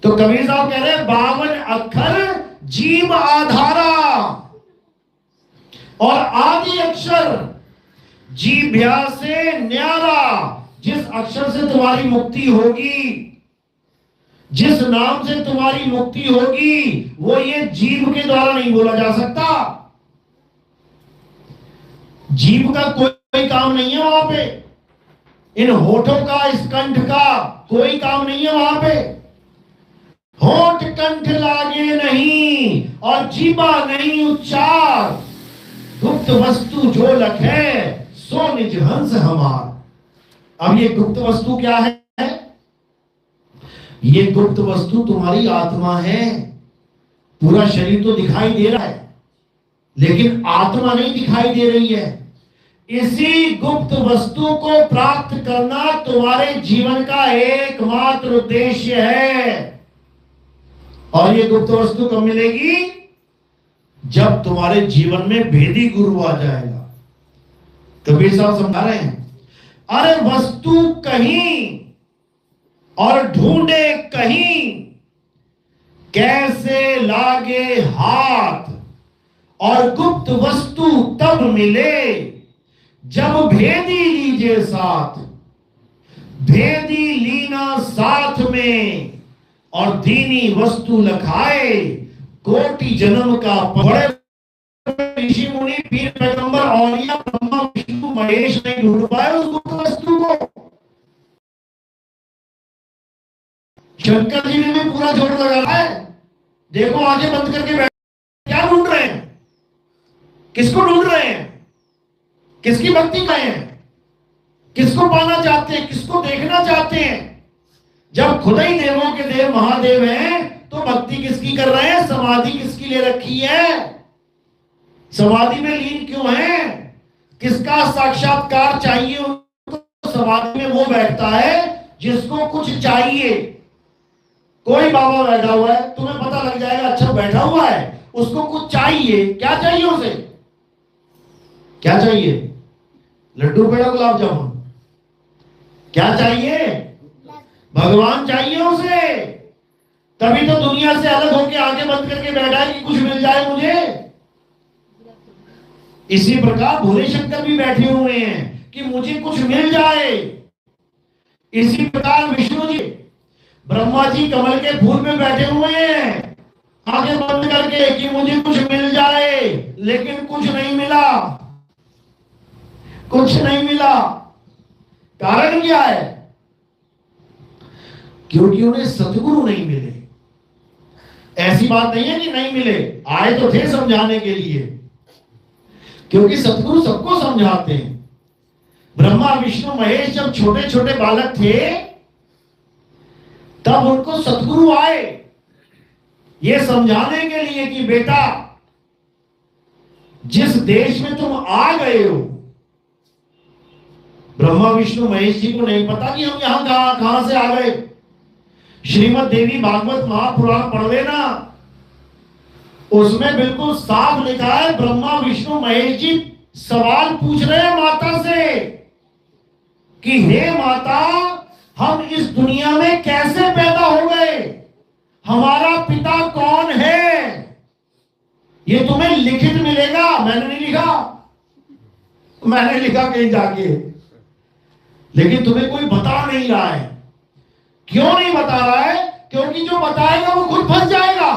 तो कबीर साहब कह रहे 52 अक्षर जीव आधारा और आदि अक्षर जीभ्या से न्यारा। जिस अक्षर से तुम्हारी मुक्ति होगी, जिस नाम से तुम्हारी मुक्ति होगी, वो ये जीभ के द्वारा नहीं बोला जा सकता। जीभ का कोई काम नहीं है वहां पे, इन होठों का, इस कंठ का कोई काम नहीं है वहां पे। होठ कंठ लागे नहीं और जीवा नहीं उच्चार, गुप्त वस्तु जो लखे सो निज हंस हमार। अब ये गुप्त वस्तु क्या है? ये गुप्त वस्तु तुम्हारी आत्मा है। पूरा शरीर तो दिखाई दे रहा है, लेकिन आत्मा नहीं दिखाई दे रही है। इसी गुप्त वस्तु को प्राप्त करना तुम्हारे जीवन का एकमात्र उद्देश्य है। और ये गुप्त वस्तु कब मिलेगी? जब तुम्हारे जीवन में भेदी गुरु आ जाएगा। कबीर साहब समझा रहे हैं, अरे वस्तु कहीं और ढूंढे कहीं, कैसे लागे हाथ। और गुप्त वस्तु तब मिले जब भेदी लीजे साथ। भेदी लीना साथ में और दीनी वस्तु लखाए। कोटि जन्म का बड़े ऋषि मुनि पीर पैगंबर औलिया ब्रह्मा विष्णु महेश नहीं ढूंढ पाए उस गुप्त वस्तु को। शंकर जी ने भी पूरा जोर लगा है। देखो आंखें बंद करके बैठ, क्या ढूंढ रहे हैं? किसको ढूंढ रहे हैं? किसकी भक्ति में हैं? किसको पाना चाहते हैं? किसको देखना चाहते हैं? जब खुद ही देवों के देव महादेव हैं, तो भक्ति किसकी कर रहे हैं? समाधि किसकी ले रखी है? समाधि में लीन क्यों है? किसका साक्षात्कार चाहिए उनको? समाधि में वो बैठता है जिसको कुछ चाहिए। कोई बाबा बैठा हुआ है, तुम्हें पता लग जाएगा अच्छा बैठा हुआ है, उसको कुछ चाहिए। क्या चाहिए उसे? क्या चाहिए? लड्डू पेड़ा गुलाब जामुन? क्या चाहिए? भगवान चाहिए उसे। तभी तो दुनिया से अलग होकर आंखें बंद करके बैठा है कि कुछ मिल जाए मुझे। इसी प्रकार भोले शंकर भी बैठे हुए हैं कि मुझे कुछ मिल जाए। इसी प्रकार विष्णु जी, ब्रह्मा जी कमल के फूल में बैठे हुए हैं आंखें बंद करके कि मुझे कुछ मिल जाए, लेकिन कुछ नहीं मिला। कुछ नहीं मिला। कारण क्या है? क्योंकि उन्हें सतगुरु नहीं मिले। ऐसी बात नहीं है कि नहीं मिले, आए तो थे समझाने के लिए, क्योंकि सतगुरु सबको समझाते हैं। ब्रह्मा विष्णु महेश जब छोटे छोटे बालक थे, तब उनको सतगुरु आए ये समझाने के लिए कि बेटा, जिस देश में तुम आ गए हो, ब्रह्मा विष्णु महेश जी को नहीं पता कि हम यहां कहां से आ गए। श्रीमद् देवी भागवत महापुराण पढ़ लेना, उसमें बिल्कुल साफ लिखा है। ब्रह्मा विष्णु महेश जी सवाल पूछ रहे हैं माता से कि हे माता, हम इस दुनिया में कैसे पैदा हो गए? हमारा पिता कौन है? ये तुम्हें लिखित मिलेगा, मैंने नहीं लिखा, मैंने लिखा कहीं जाके, लेकिन तुम्हें कोई बता नहीं रहा है। क्यों नहीं बता रहा है? क्योंकि जो बताएगा वो खुद फंस जाएगा,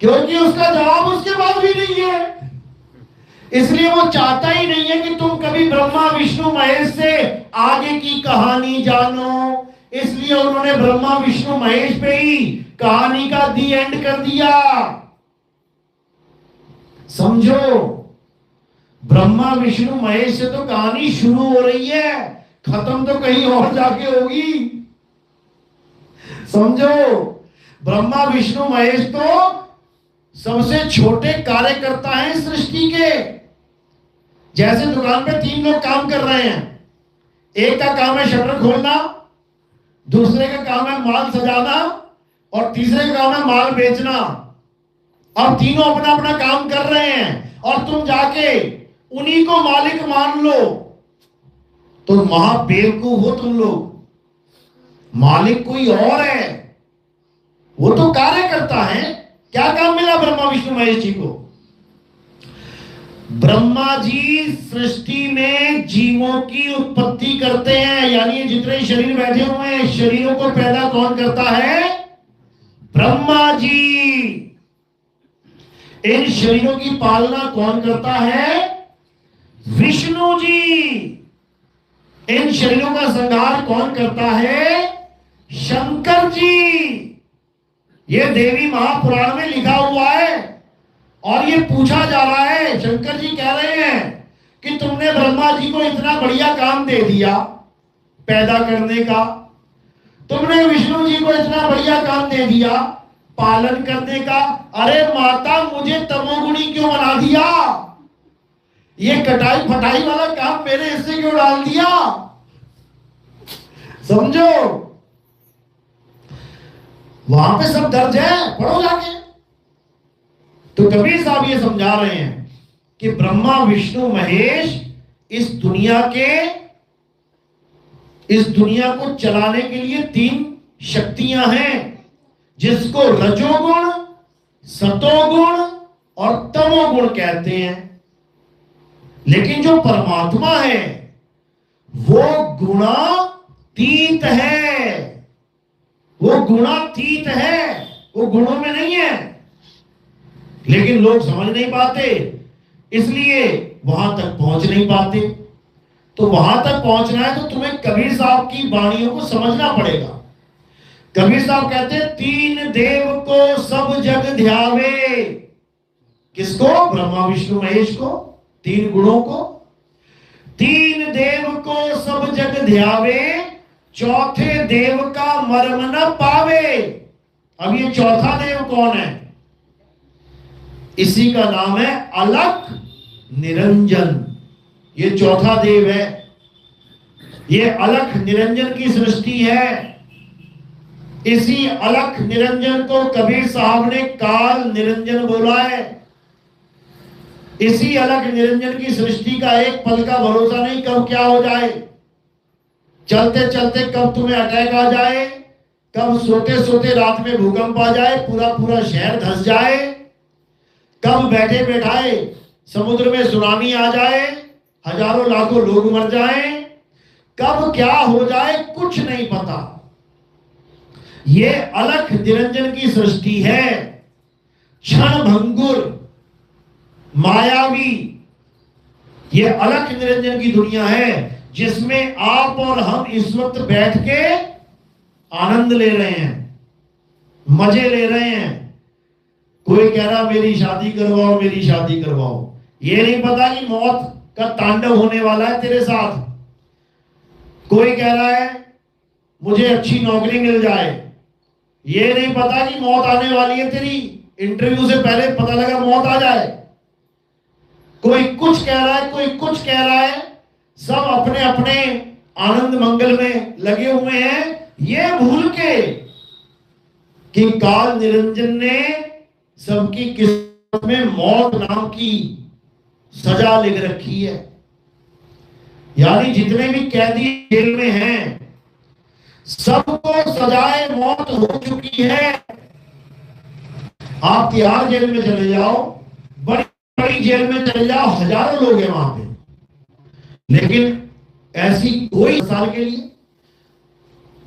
क्योंकि उसका जवाब उसके पास भी नहीं है। इसलिए वो चाहता ही नहीं है कि तुम कभी ब्रह्मा विष्णु महेश से आगे की कहानी जानो। इसलिए उन्होंने ब्रह्मा विष्णु महेश पे ही कहानी का दी एंड कर दिया। समझो, ब्रह्मा विष्णु महेश से तो कहानी शुरू हो रही है, खत्म तो कहीं और जाके होगी। समझो, ब्रह्मा विष्णु महेश तो सबसे छोटे कार्यकर्ता हैं सृष्टि के। जैसे दुकान पे 3 लोग काम कर रहे हैं, एक का काम है शटर खोलना, दूसरे का काम है माल सजाना और तीसरे का काम है माल बेचना। अब तीनों अपना अपना काम कर रहे हैं और तुम जाके उन्हीं को मालिक मान लो तो महाबेवकूफ हो तुम लोग। मालिक कोई और है, वो तो कार्य करता है। क्या काम मिला ब्रह्मा विष्णु महेश जी को? ब्रह्मा जी सृष्टि में जीवों की उत्पत्ति करते हैं, यानी जितने शरीर बैठे हुए हैं शरीरों को पैदा कौन करता है? ब्रह्मा जी। इन शरीरों की पालना कौन करता है? विष्णु जी। इन शरीरों का संहार कौन करता है? शंकर जी। ये देवी महापुराण में लिखा हुआ है और ये पूछा जा रहा है। शंकर जी कह रहे हैं कि तुमने ब्रह्मा जी को इतना बढ़िया काम दे दिया पैदा करने का, तुमने विष्णु जी को इतना बढ़िया काम दे दिया पालन करने का, अरे माता मुझे तमोगुणी क्यों बना दिया? ये कटाई फटाई वाला काम मेरे हिस्से क्यों डाल दिया? समझो, वहां पे सब दर्ज है, पढ़ो जाके। तो कबीर साहब ये समझा रहे हैं कि ब्रह्मा विष्णु महेश इस दुनिया को चलाने के लिए 3 शक्तियां हैं, जिसको रजोगुण, सतोगुण और तमोगुण कहते हैं। लेकिन जो परमात्मा है वो गुणातीत है, वो गुणातीत है, वो गुणों में नहीं है। लेकिन लोग समझ नहीं पाते, इसलिए वहां तक पहुंच नहीं पाते। तो वहां तक पहुंचना है तो तुम्हें कबीर साहब की वाणियों को समझना पड़ेगा। कबीर साहब कहते हैं 3 देव को सब जग ध्यावे। किसको? ब्रह्मा विष्णु महेश को, 3 गुणों को। 3 देव को सब जग ध्यावे, चौथे देव का मर्म न पावे। अब ये चौथा देव कौन है? इसी का नाम है अलख निरंजन। ये चौथा देव है। ये अलख निरंजन की सृष्टि है। इसी अलख निरंजन को कबीर साहब ने काल निरंजन बोला है। इसी अलख निरंजन की सृष्टि का एक पल का भरोसा नहीं, कब क्या हो जाए। चलते चलते कब तुम्हें अटैक आ जाए, कब सोते सोते रात में भूकंप आ जाए, पूरा शहर धंस जाए, कब बैठे बैठाए समुद्र में सुनामी आ जाए, हजारों लाखों लोग मर जाएं, कब क्या हो जाए कुछ नहीं पता। ये अलख निरंजन की सृष्टि है, क्षण भंगुर, मायावी। ये अलख निरंजन की दुनिया है जिसमें आप और हम इस वक्त बैठ के आनंद ले रहे हैं, मजे ले रहे हैं। कोई कह रहा मेरी शादी करवाओ, मेरी शादी करवाओ। ये नहीं पता कि मौत का तांडव होने वाला है तेरे साथ। कोई कह रहा है मुझे अच्छी नौकरी मिल जाए। ये नहीं पता कि मौत आने वाली है तेरी, इंटरव्यू से पहले पता लगा मौत आ जाए। कोई कुछ कह रहा है, कोई कुछ कह रहा है। सब अपने अपने आनंद मंगल में लगे हुए हैं, ये भूल के कि काल निरंजन ने सबकी किस्मत में मौत नाम की सजा लिख रखी है। यानी जितने भी कैदी जेल में हैं सबको सजाए मौत हो चुकी है। आप तिहाड़ जेल में चले जाओ, बड़ी बड़ी जेल में चले जाओ, हजारों लोग हैं वहां पे, लेकिन ऐसी कोई साल के लिए,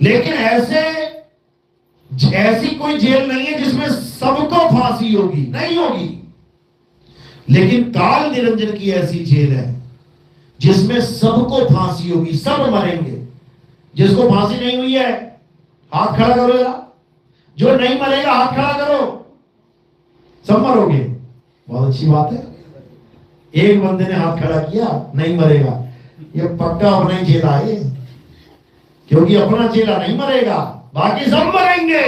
लेकिन ऐसी कोई जेल नहीं है जिसमें सबको फांसी होगी, नहीं होगी। लेकिन काल निरंजन की ऐसी जेल है जिसमें सबको फांसी होगी, सब मरेंगे। जिसको फांसी नहीं हुई है हाथ खड़ा करो जरा, जो नहीं मरेगा हाथ खड़ा करो। सब मरोगे, बहुत अच्छी बात है। एक बंदे ने हाथ खड़ा किया, नहीं मरेगा, ये पक्का अपना ही चेला है, क्योंकि अपना चेला नहीं मरेगा, बाकी सब मरेंगे।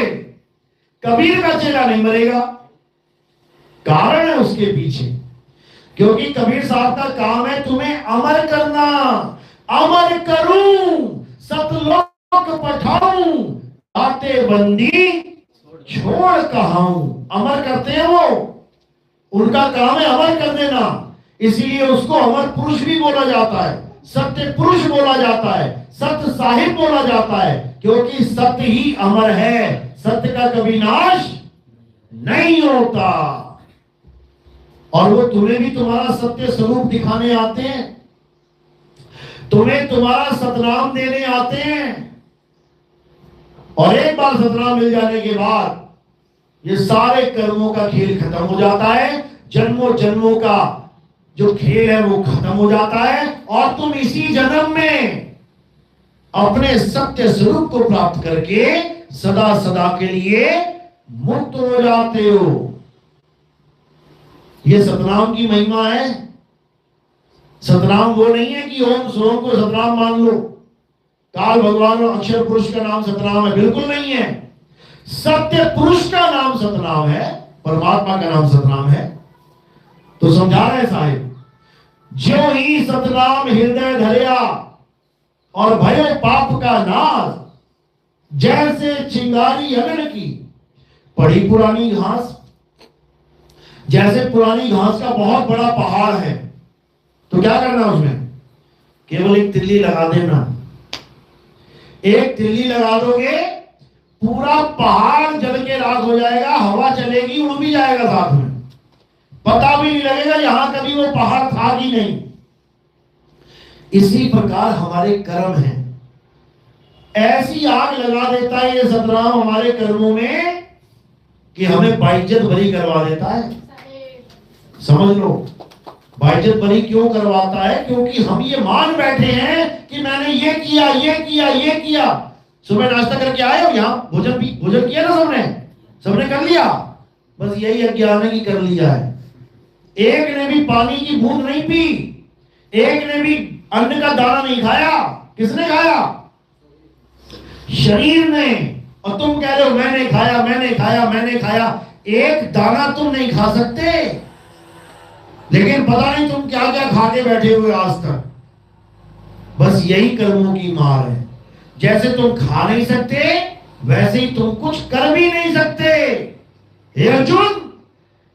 कबीर का चेला नहीं मरेगा, कारण है उसके पीछे, क्योंकि कबीर साहब का काम है तुम्हें अमर करना। अमर करूं सतलोक पठाऊं, आते बंदी छोड़ कहाऊं। अमर करते हैं वो, उनका काम है अमर कर देना, इसीलिए उसको अमर पुरुष भी बोला जाता है, सत्य पुरुष बोला जाता है, सत्य साहिब बोला जाता है, क्योंकि सत्य ही अमर है, सत्य का कभी नाश नहीं होता। और वो तुम्हें भी तुम्हारा सत्य स्वरूप दिखाने आते हैं, तुम्हें तुम्हारा सतनाम देने आते हैं। और एक बार सतनाम मिल जाने के बाद ये सारे कर्मों का खेल खत्म हो जाता है, जन्मों जन्मों का जो खेल है वो खत्म हो जाता है, और तुम इसी जन्म में अपने सत्य स्वरूप को प्राप्त करके सदा सदा के लिए मुक्त हो जाते हो। ये सतनाम की महिमा है। सतनाम वो नहीं है कि ओम सोम को सतनाम मान लो, काल भगवान और अक्षर पुरुष का नाम सतनाम है, बिल्कुल नहीं है। सत्य पुरुष का नाम सतनाम है, परमात्मा का नाम सतनाम है। तो समझा रहे साहिब, जो ही सतनाम हृदय धरिया और भयो पाप का नाश, जैसे चिंगारी अगन की पड़ी पुरानी घास। जैसे पुरानी घास का बहुत बड़ा पहाड़ है, तो क्या करना उसमें, केवल एक तिल्ली लगा देना। एक तिल्ली लगा दोगे पूरा पहाड़ जल के राख हो जाएगा, हवा चलेगी उड़ भी जाएगा साथ में, पता भी नहीं लगेगा यहां कभी वो पहाड़ था कि नहीं। इसी प्रकार हमारे कर्म हैं, ऐसी आग लगा देता है ये सतनाम हमारे कर्मों में कि हमें बाइज्जत बरी करवा देता है। समझ लो, बाइज्जत बरी क्यों करवाता है, क्योंकि हम ये मान बैठे हैं कि मैंने ये किया ये किया ये किया। सुबह नाश्ता करके आए हो, यहाँ भोजन किया ना सबने कर लिया, बस यही अज्ञान है कि कर लिया है। एक ने भी पानी की बूंद नहीं पी, एक ने भी अन्न का दाना नहीं खाया। किसने खाया? शरीर ने। और तुम कह रहे हो मैंने खाया मैंने खाया मैंने खाया। एक दाना तुम नहीं खा सकते, लेकिन पता नहीं तुम क्या क्या खा के बैठे हुए आज तक। बस यही कर्मों की मार है। जैसे तुम खा नहीं सकते, वैसे ही तुम कुछ कर भी नहीं सकते। हे अर्जुन,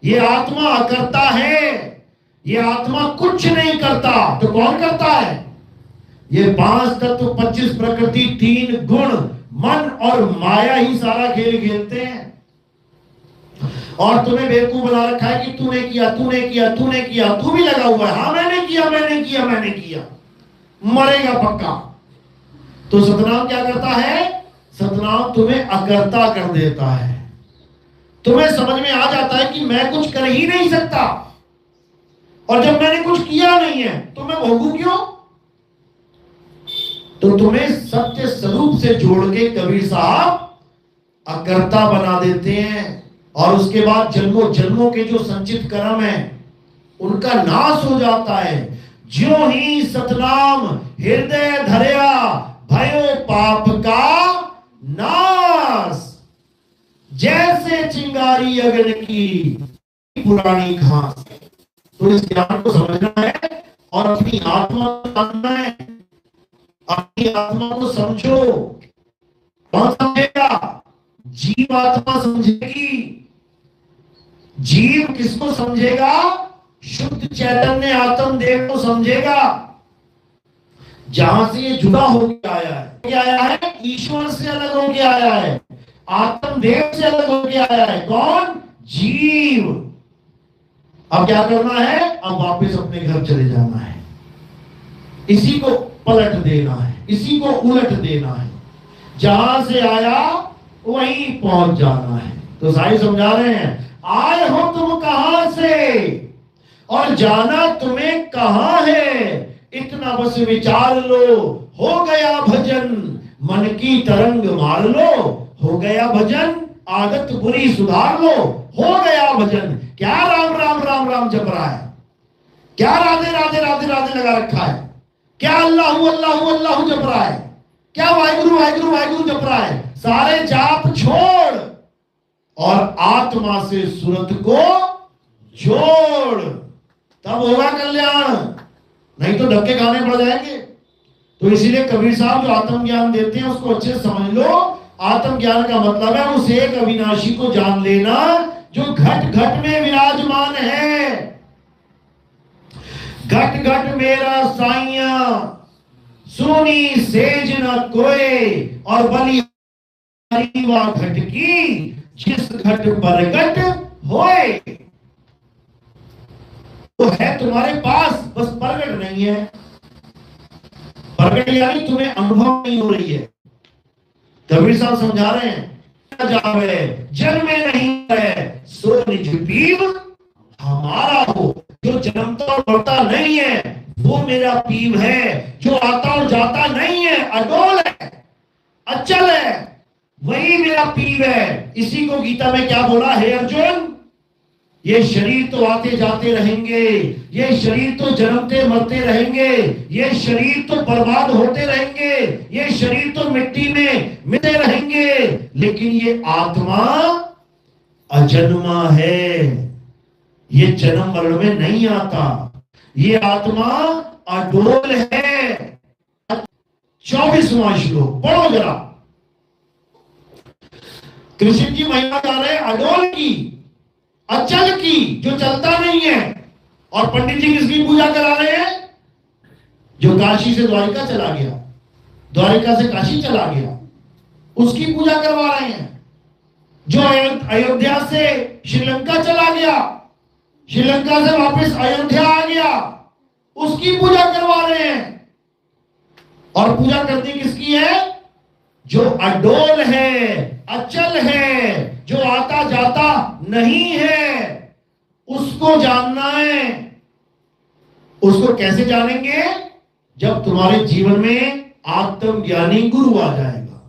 ये आत्मा अकर्ता है, ये आत्मा कुछ नहीं करता, तो कौन करता है? ये 5 तत्व 25 प्रकृति 3 गुण मन और माया ही सारा खेल खेलते हैं। और तुम्हें बेवकूफ बना रखा है कि तूने किया तूने किया तूने किया, तू भी लगा हुआ है, हाँ मैंने किया मैंने किया मैंने किया, मरेगा पक्का। तो सतनाम क्या करता है? सतनाम तुम्हें अकर्ता कर देता है। तुम्हें समझ में आ जाता है कि मैं कुछ कर ही नहीं सकता, और जब मैंने कुछ किया नहीं है तो मैं भोगू क्यों? तो तुम्हें सत्य स्वरूप से जोड़ के कबीर साहब अकर्ता बना देते हैं, और उसके बाद जन्मों जन्मों के जो संचित कर्म है उनका नाश हो जाता है। ज्यों ही सतनाम हृदय धरिया भयो पाप का नाश, जैसे चिंगारी अग्नि की पुरानी घास। तो इस ज्ञान को समझना है और अपनी आत्मा को जानना है। अपनी आत्मा को समझो। कौन समझेगा? जीव आत्मा समझेगी। जीव किसको समझेगा? शुद्ध चैतन्य आत्म देव को समझेगा, जहां से ये जुड़ा होकर आया है। क्या आया है? ईश्वर से अलग होकर आया है, आत्म देव से अलग होकर आया है। कौन? जीव। अब क्या करना है? अब वापस अपने घर चले जाना है, इसी को पलट देना है, इसी को उलट देना है। जहां से आया वहीं पहुंच जाना है। तो साईं समझा रहे हैं, आए हो तुम कहां से और जाना तुम्हें कहां है, इतना बस विचार लो, हो गया भजन, मन की तरंग मार लो, हो गया भजन, आदत बुरी सुधार लो, हो गया भजन। क्या राम राम राम राम जप रहा है, क्या राधे राधे राधे राधे लगा रखा है, क्या अल्लाहू अल्लाहू अल्लाहू जप रहा है, क्या वाहिगुरु वाहिगुरु वाहिगुरु जप रहा है। सारे जाप छोड़ और आत्मा से सूरत को जोड़, तब होगा कल्याण, नहीं तो धक्के खाने पड़ जाएंगे। तो इसीलिए कबीर साहब जो आत्मज्ञान देते हैं उसको अच्छे से समझ लो। आत्मज्ञान का मतलब है उस एक अविनाशी को जान लेना जो घट घट में विराजमान है। घट घट मेरा साइया, सुनी सेज न कोई, और बलि वा घट की, जिस घट पर घट होए। तो है तुम्हारे पास, बस प्रगट नहीं है। प्रगट यानी तुम्हें अनुभव नहीं हो रही है। कबीर साहब समझा रहे हैं, जावे जन्मे नहीं है, सो निज पीव हमारा हो। जो जन्मता और बढ़ता नहीं है वो मेरा पीव है, जो आता और जाता नहीं है, अडोल है, अचल है, वही मेरा पीव है। इसी को गीता में क्या बोला, हे अर्जुन, ये शरीर तो आते जाते रहेंगे, ये शरीर तो जन्मते मरते रहेंगे, ये शरीर तो बर्बाद होते रहेंगे, ये शरीर तो मिट्टी में मिलते रहेंगे, लेकिन ये आत्मा अजन्मा है, ये जन्म मरण में नहीं आता, ये आत्मा अडोल है। 24वां श्लोक पढ़ो जरा। कृष्ण की महिमा गा रहे अडोल की, अचल की, जो चलता नहीं है। और पंडित जी किसकी पूजा करा रहे हैं, जो काशी से द्वारिका चला गया, द्वारिका से काशी चला गया, उसकी पूजा करवा रहे हैं। जो अयोध्या से श्रीलंका चला गया, श्रीलंका से वापस अयोध्या आ गया, उसकी पूजा करवा रहे हैं। और पूजा करनी किसकी है, जो अडोल है, अचल है, जो आता जाता नहीं है, उसको जानना है। उसको कैसे जानेंगे, जब तुम्हारे जीवन में आत्मज्ञानी गुरु आ जाएगा,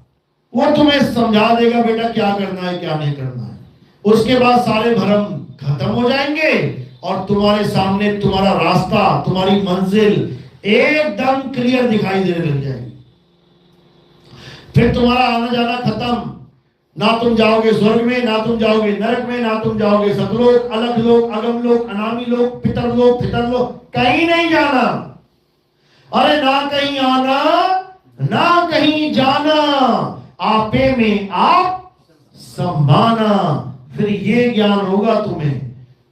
वो तुम्हें समझा देगा बेटा क्या करना है क्या नहीं करना है। उसके बाद सारे भ्रम खत्म हो जाएंगे और तुम्हारे सामने तुम्हारा रास्ता, तुम्हारी मंजिल एकदम क्लियर दिखाई देने लग जाएगी। फिर तुम्हारा आना जाना खत्म, ना तुम जाओगे स्वर्ग में, ना तुम जाओगे नरक में, ना तुम जाओगे सतलोक, अलग लोक, अगम लोक, अनामी लोक, पितरलोक, फितरलोक, कहीं नहीं जाना। अरे ना कहीं आना, ना कहीं जाना, आपे में आप समाना। फिर ये ज्ञान होगा तुम्हें,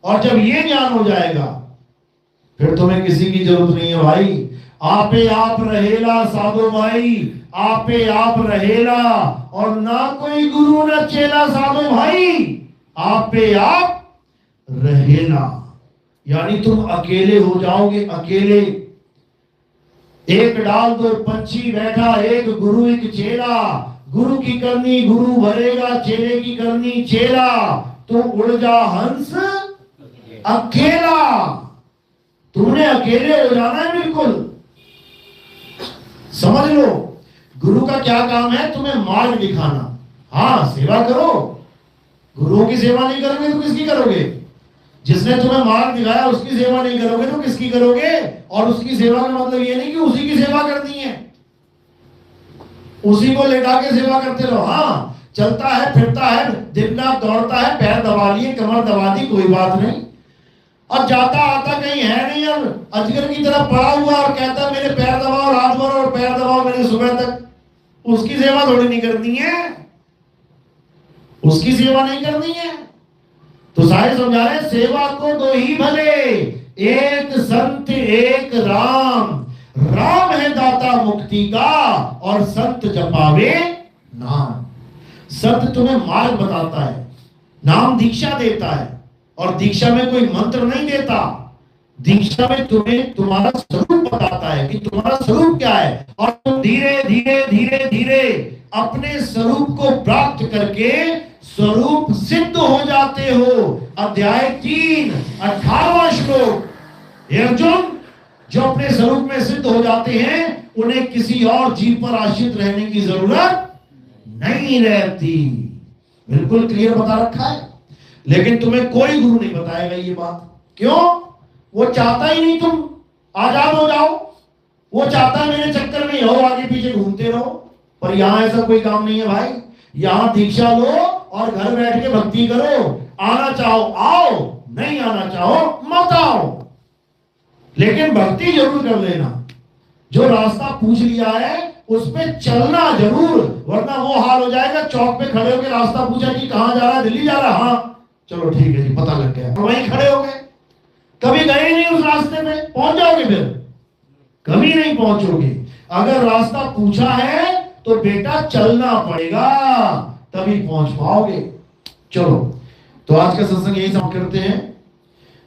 और जब ये ज्ञान हो जाएगा फिर तुम्हें किसी की जरूरत नहीं है भाई। आपे आप रहेला साधो भाई, आपे आप रहेला, और ना कोई गुरु न चेला साधो भाई, आपे आप रहेला। यानी तुम अकेले हो जाओगे, अकेले। एक डाल दो पंछी बैठा, एक गुरु एक चेला, गुरु की करनी गुरु भरेगा, चेले की करनी चेला, तो उड़ जा हंस अकेला। तुमने अकेले हो जाना है बिल्कुल, समझ लो। गुरु का क्या काम है, तुम्हें मार्ग दिखाना। हाँ सेवा करो, गुरुओं की सेवा नहीं करोगे तो किसकी करोगे। जिसने तुम्हें मार्ग दिखाया उसकी सेवा नहीं करोगे तो किसकी करोगे। और उसकी सेवा का मतलब ये नहीं कि उसी की सेवा करनी है, उसी को लेटा के सेवा करते रहो। हाँ चलता है फिरता है, दिन रात दौड़ता है, पैर दबा लिए, कमर दबा दी, कोई बात नहीं। और जाता आता कहीं है नहीं, अब अजगर की तरह पड़ा हुआ और कहता मेरे पैर दबाओ रात भर और पैर दबाओ मेरे सुबह तक, उसकी सेवा थोड़ी नहीं करनी है, उसकी सेवा नहीं करनी है। तो सारे समझा रहे सेवा को दो ही भले, एक संत एक राम। राम है दाता मुक्ति का और संत जपावे नाम। संत तुम्हें मार्ग बताता है, नाम दीक्षा देता है, और दीक्षा में कोई मंत्र नहीं देता, दीक्षा में तुम्हें तुम्हारा स्वरूप बताता है कि तुम्हारा स्वरूप क्या है। और तुम धीरे धीरे धीरे धीरे अपने स्वरूप को प्राप्त करके स्वरूप सिद्ध हो जाते हो। अध्याय 3 18वां श्लोक हे अर्जुन, जो अपने स्वरूप में सिद्ध हो जाते हैं उन्हें किसी और जीव पर आश्रित रहने की जरूरत नहीं रहती। बिल्कुल क्लियर बता रखा है। लेकिन तुम्हें कोई गुरु नहीं बताएगा ये बात। क्यों? वो चाहता ही नहीं तुम आजाद हो जाओ। वो चाहता है मेरे चक्कर में रहो, आगे पीछे घूमते रहो। पर यहां ऐसा कोई काम नहीं है भाई। यहां दीक्षा लो और घर बैठ के भक्ति करो। आना चाहो आओ, नहीं आना चाहो मत आओ, लेकिन भक्ति जरूर कर लेना। जो रास्ता पूछ लिया है उस पे चलना जरूर, वरना वो हाल हो जाएगा चौक पे खड़े होकर रास्ता पूछा कि कहां जा रहा है, दिल्ली जा रहा, हाँ चलो ठीक है जी पता लग गया, वहीं खड़े हो गए। कभी गए नहीं उस रास्ते पे, पहुंच जाओगे फिर? कभी नहीं पहुंचोगे। अगर रास्ता पूछा है तो बेटा चलना पड़ेगा, तभी पहुंच पाओगे। चलो, तो आज का सत्संग यही समाप्त करते हैं।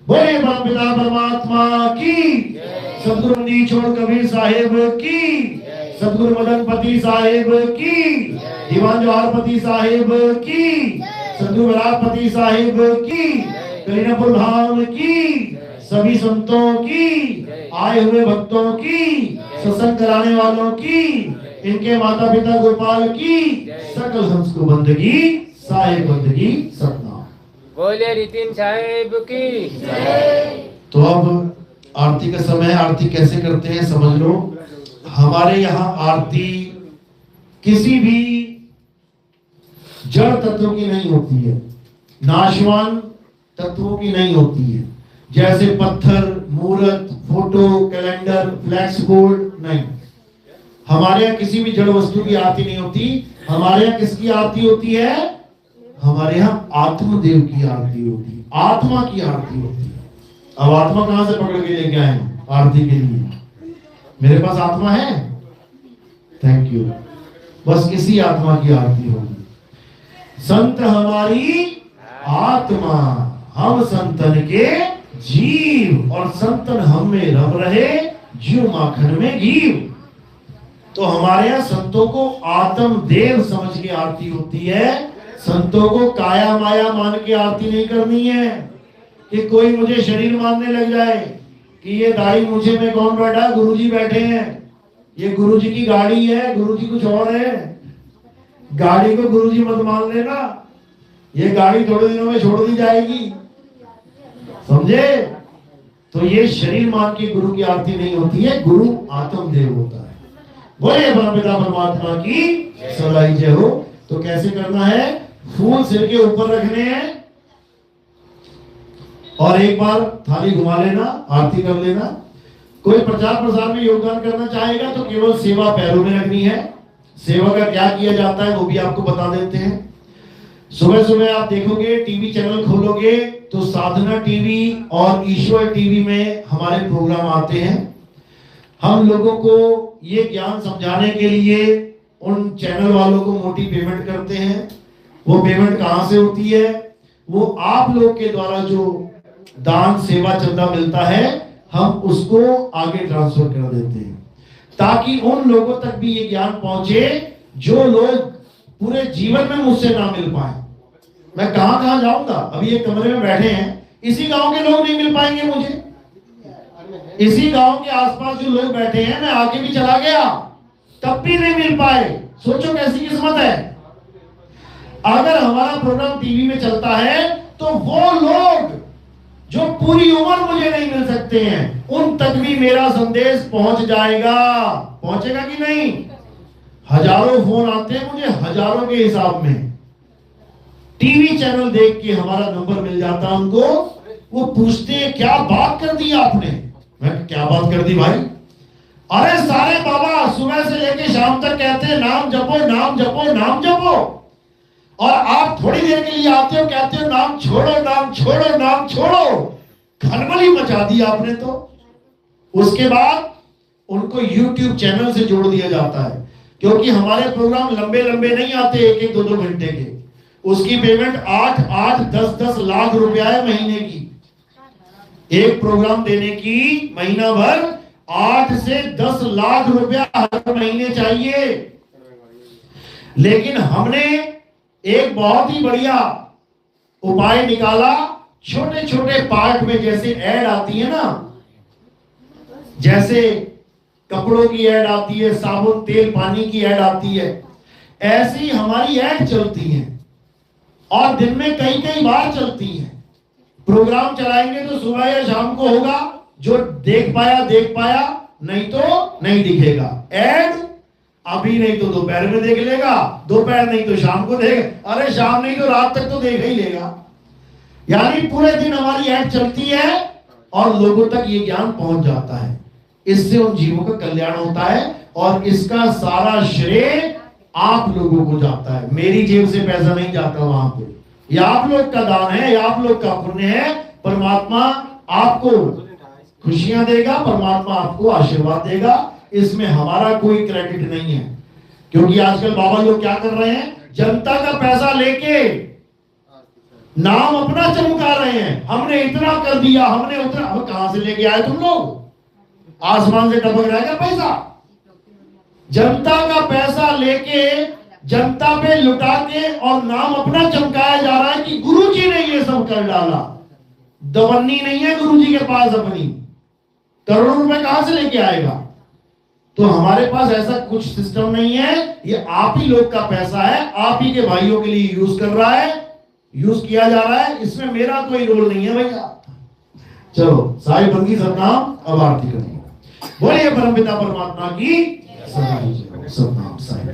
बोले परमपिता परमात्मा की, सदगुरु नी छोड़ कबीर साहेब की, सदगुरु मदनपति साहेब की, दीवान जवाहरपति साहेब की, सदगुरु विराटपति साहेब की, करीनापुर धाम की, सभी संतों की, आए हुए भक्तों की, सत्संग कराने वालों की, इनके माता पिता गोपाल की, सकल हंस को बंदगी, साहेब बंदगी, सतनाम। बोले नितिन साहेब की। तो अब आरती का समय है। आरती कैसे करते हैं समझ लो। हमारे यहाँ आरती किसी भी जड़ तत्व की नहीं होती है, नाशवान तत्वों की नहीं होती है। जैसे पत्थर, मूर्त, फोटो, कैलेंडर, फ्लैक्स बोर्ड, नहीं। हमारे यहाँ किसी भी जड़ वस्तु की आरती नहीं होती। हमारे यहाँ किसकी आरती होती है? हमारे यहाँ आत्मदेव की आरती होती है, आत्मा की आरती होती है। अब आत्मा कहां से पकड़ के लेके आए आरती के लिए? मेरे पास आत्मा है, थैंक यू। बस इसी आत्मा की आरती होगी। संत हमारी आत्मा, हम संतन के जीव, और संतन हम में रम रहे, जीव माखन में घीव। तो हमारे यहाँ संतों को आत्म देव समझ के आरती होती है। संतों को काया माया मान के आरती नहीं करनी है कि कोई मुझे शरीर मानने लग जाए कि ये दाढ़ी मुझे में कौन बैठा, गुरुजी बैठे हैं, ये गुरुजी की गाड़ी है, गुरुजी कुछ और है। गाड़ी को गुरुजी मत मान लेना, ये गाड़ी थोड़े दिनों में छोड़ दी जाएगी, समझे? तो ये शरीर मान के गुरु की आरती नहीं होती है, गुरु आत्मदेव होता है। बोले परमपिता परमात्मा की सदाई जय हो। तो कैसे करना है? फूल सिर के ऊपर रखने हैं और एक बार थाली घुमा लेना, आरती कर लेना। कोई प्रचार प्रसार में योगदान करना चाहेगा तो केवल सेवा पैरों में रखनी है। सेवा का क्या किया जाता है वो भी आपको बता देते हैं। सुबह सुबह आप देखोगे, टीवी चैनल खोलोगे तो साधना टीवी और ईश्वर टीवी में हमारे प्रोग्राम आते हैं। हम लोगों को ये ज्ञान समझाने के लिए उन चैनल वालों को मोटी पेमेंट करते हैं। वो पेमेंट कहां से होती है? वो आप लोग के द्वारा जो दान सेवा चंदा मिलता है, हम उसको आगे ट्रांसफर कर देते हैं, ताकि उन लोगों तक भी ये ज्ञान पहुंचे जो लोग पूरे जीवन में मुझसे ना मिल पाए। मैं कहां कहां जाऊंगा? अभी एक कमरे में बैठे हैं, इसी गांव के लोग नहीं मिल पाएंगे मुझे। इसी गांव के आसपास जो लोग बैठे हैं, मैं आगे भी चला गया तब भी नहीं मिल पाए। सोचो कैसी किस्मत है। अगर हमारा प्रोग्राम टीवी में चलता है तो वो लोग जो पूरी उम्र मुझे नहीं मिल सकते हैं, उन तक भी मेरा संदेश पहुंच जाएगा। पहुंचेगा कि नहीं? हजारों फोन आते हैं मुझे, हजारों के हिसाब में। टीवी चैनल देख के हमारा नंबर मिल जाता है उनको। वो पूछते हैं क्या बात कर दी आपने? मैं क्या बात कर दी भाई? अरे सारे बाबा सुबह से लेके शाम तक कहते हैं नाम जपो, नाम जपो, नाम जपो, और आप थोड़ी देर के लिए आते हो, कहते हो नाम छोड़ो, नाम छोड़ो, नाम छोड़ो। खलबली मचा दी आपने। तो उसके बाद उनको YouTube चैनल से जोड़ दिया जाता है, क्योंकि हमारे प्रोग्राम लंबे लंबे नहीं आते, एक एक दो दो घंटे के। उसकी पेमेंट 8-8, 10-10 लाख रुपया है महीने की। एक प्रोग्राम देने की महीना भर 8 से 10 लाख रुपया हर महीने चाहिए। लेकिन हमने एक बहुत ही बढ़िया उपाय निकाला। छोटे छोटे पार्ट में जैसे ऐड आती है ना, जैसे कपड़ों की ऐड आती है, साबुन तेल पानी की ऐड आती है, ऐसे ही हमारी ऐड चलती है और दिन में कई कई बार चलती है। प्रोग्राम चलाएंगे तो सुबह या शाम को होगा, जो देख पाया, नहीं तो नहीं दिखेगा। ऐड अभी नहीं तो दोपहर में देख लेगा, दोपहर नहीं तो शाम को देख, अरे शाम नहीं तो रात तक तो देख ही लेगा। यानी पूरे दिन हमारी ऐड चलती है और लोगों तक ये ज्ञान पहुंच जाता है। इससे उन जीवों का कल्याण होता है और इसका सारा श्रेय आप लोगों को जाता है। मेरी जेब से पैसा नहीं जाता वहां पे, ये आप लोग का दान है, ये आप लोग का पुण्य है। परमात्मा आपको खुशियां देगा, परमात्मा आपको आशीर्वाद देगा, इसमें हमारा कोई क्रेडिट नहीं है। क्योंकि आजकल बाबा लोग क्या कर रहे हैं, जनता का पैसा लेके नाम अपना चमका रहे हैं। हमने इतना कर दिया, हमने उतना। अब कहां से लेके आए तुम लोग? आसमान से टपक रहा है क्या पैसा? जनता का पैसा लेके जनता पे लुटा के और नाम अपना चमकाया जा रहा है कि गुरुजी ने ये सब कर डाला। दवन्नी नहीं है गुरुजी के पास अपनी, करोड़ों रुपए कहां से लेके आएगा? तो हमारे पास ऐसा कुछ सिस्टम नहीं है, ये आप ही लोग का पैसा है, आप ही के भाइयों के लिए यूज कर रहा है, यूज किया जा रहा है, इसमें मेरा कोई रोल नहीं है भैया। चलो साई बंदी सतनाम, अब आरती करिए। बोलिए परमपिता परमात्मा की सतनाम साई।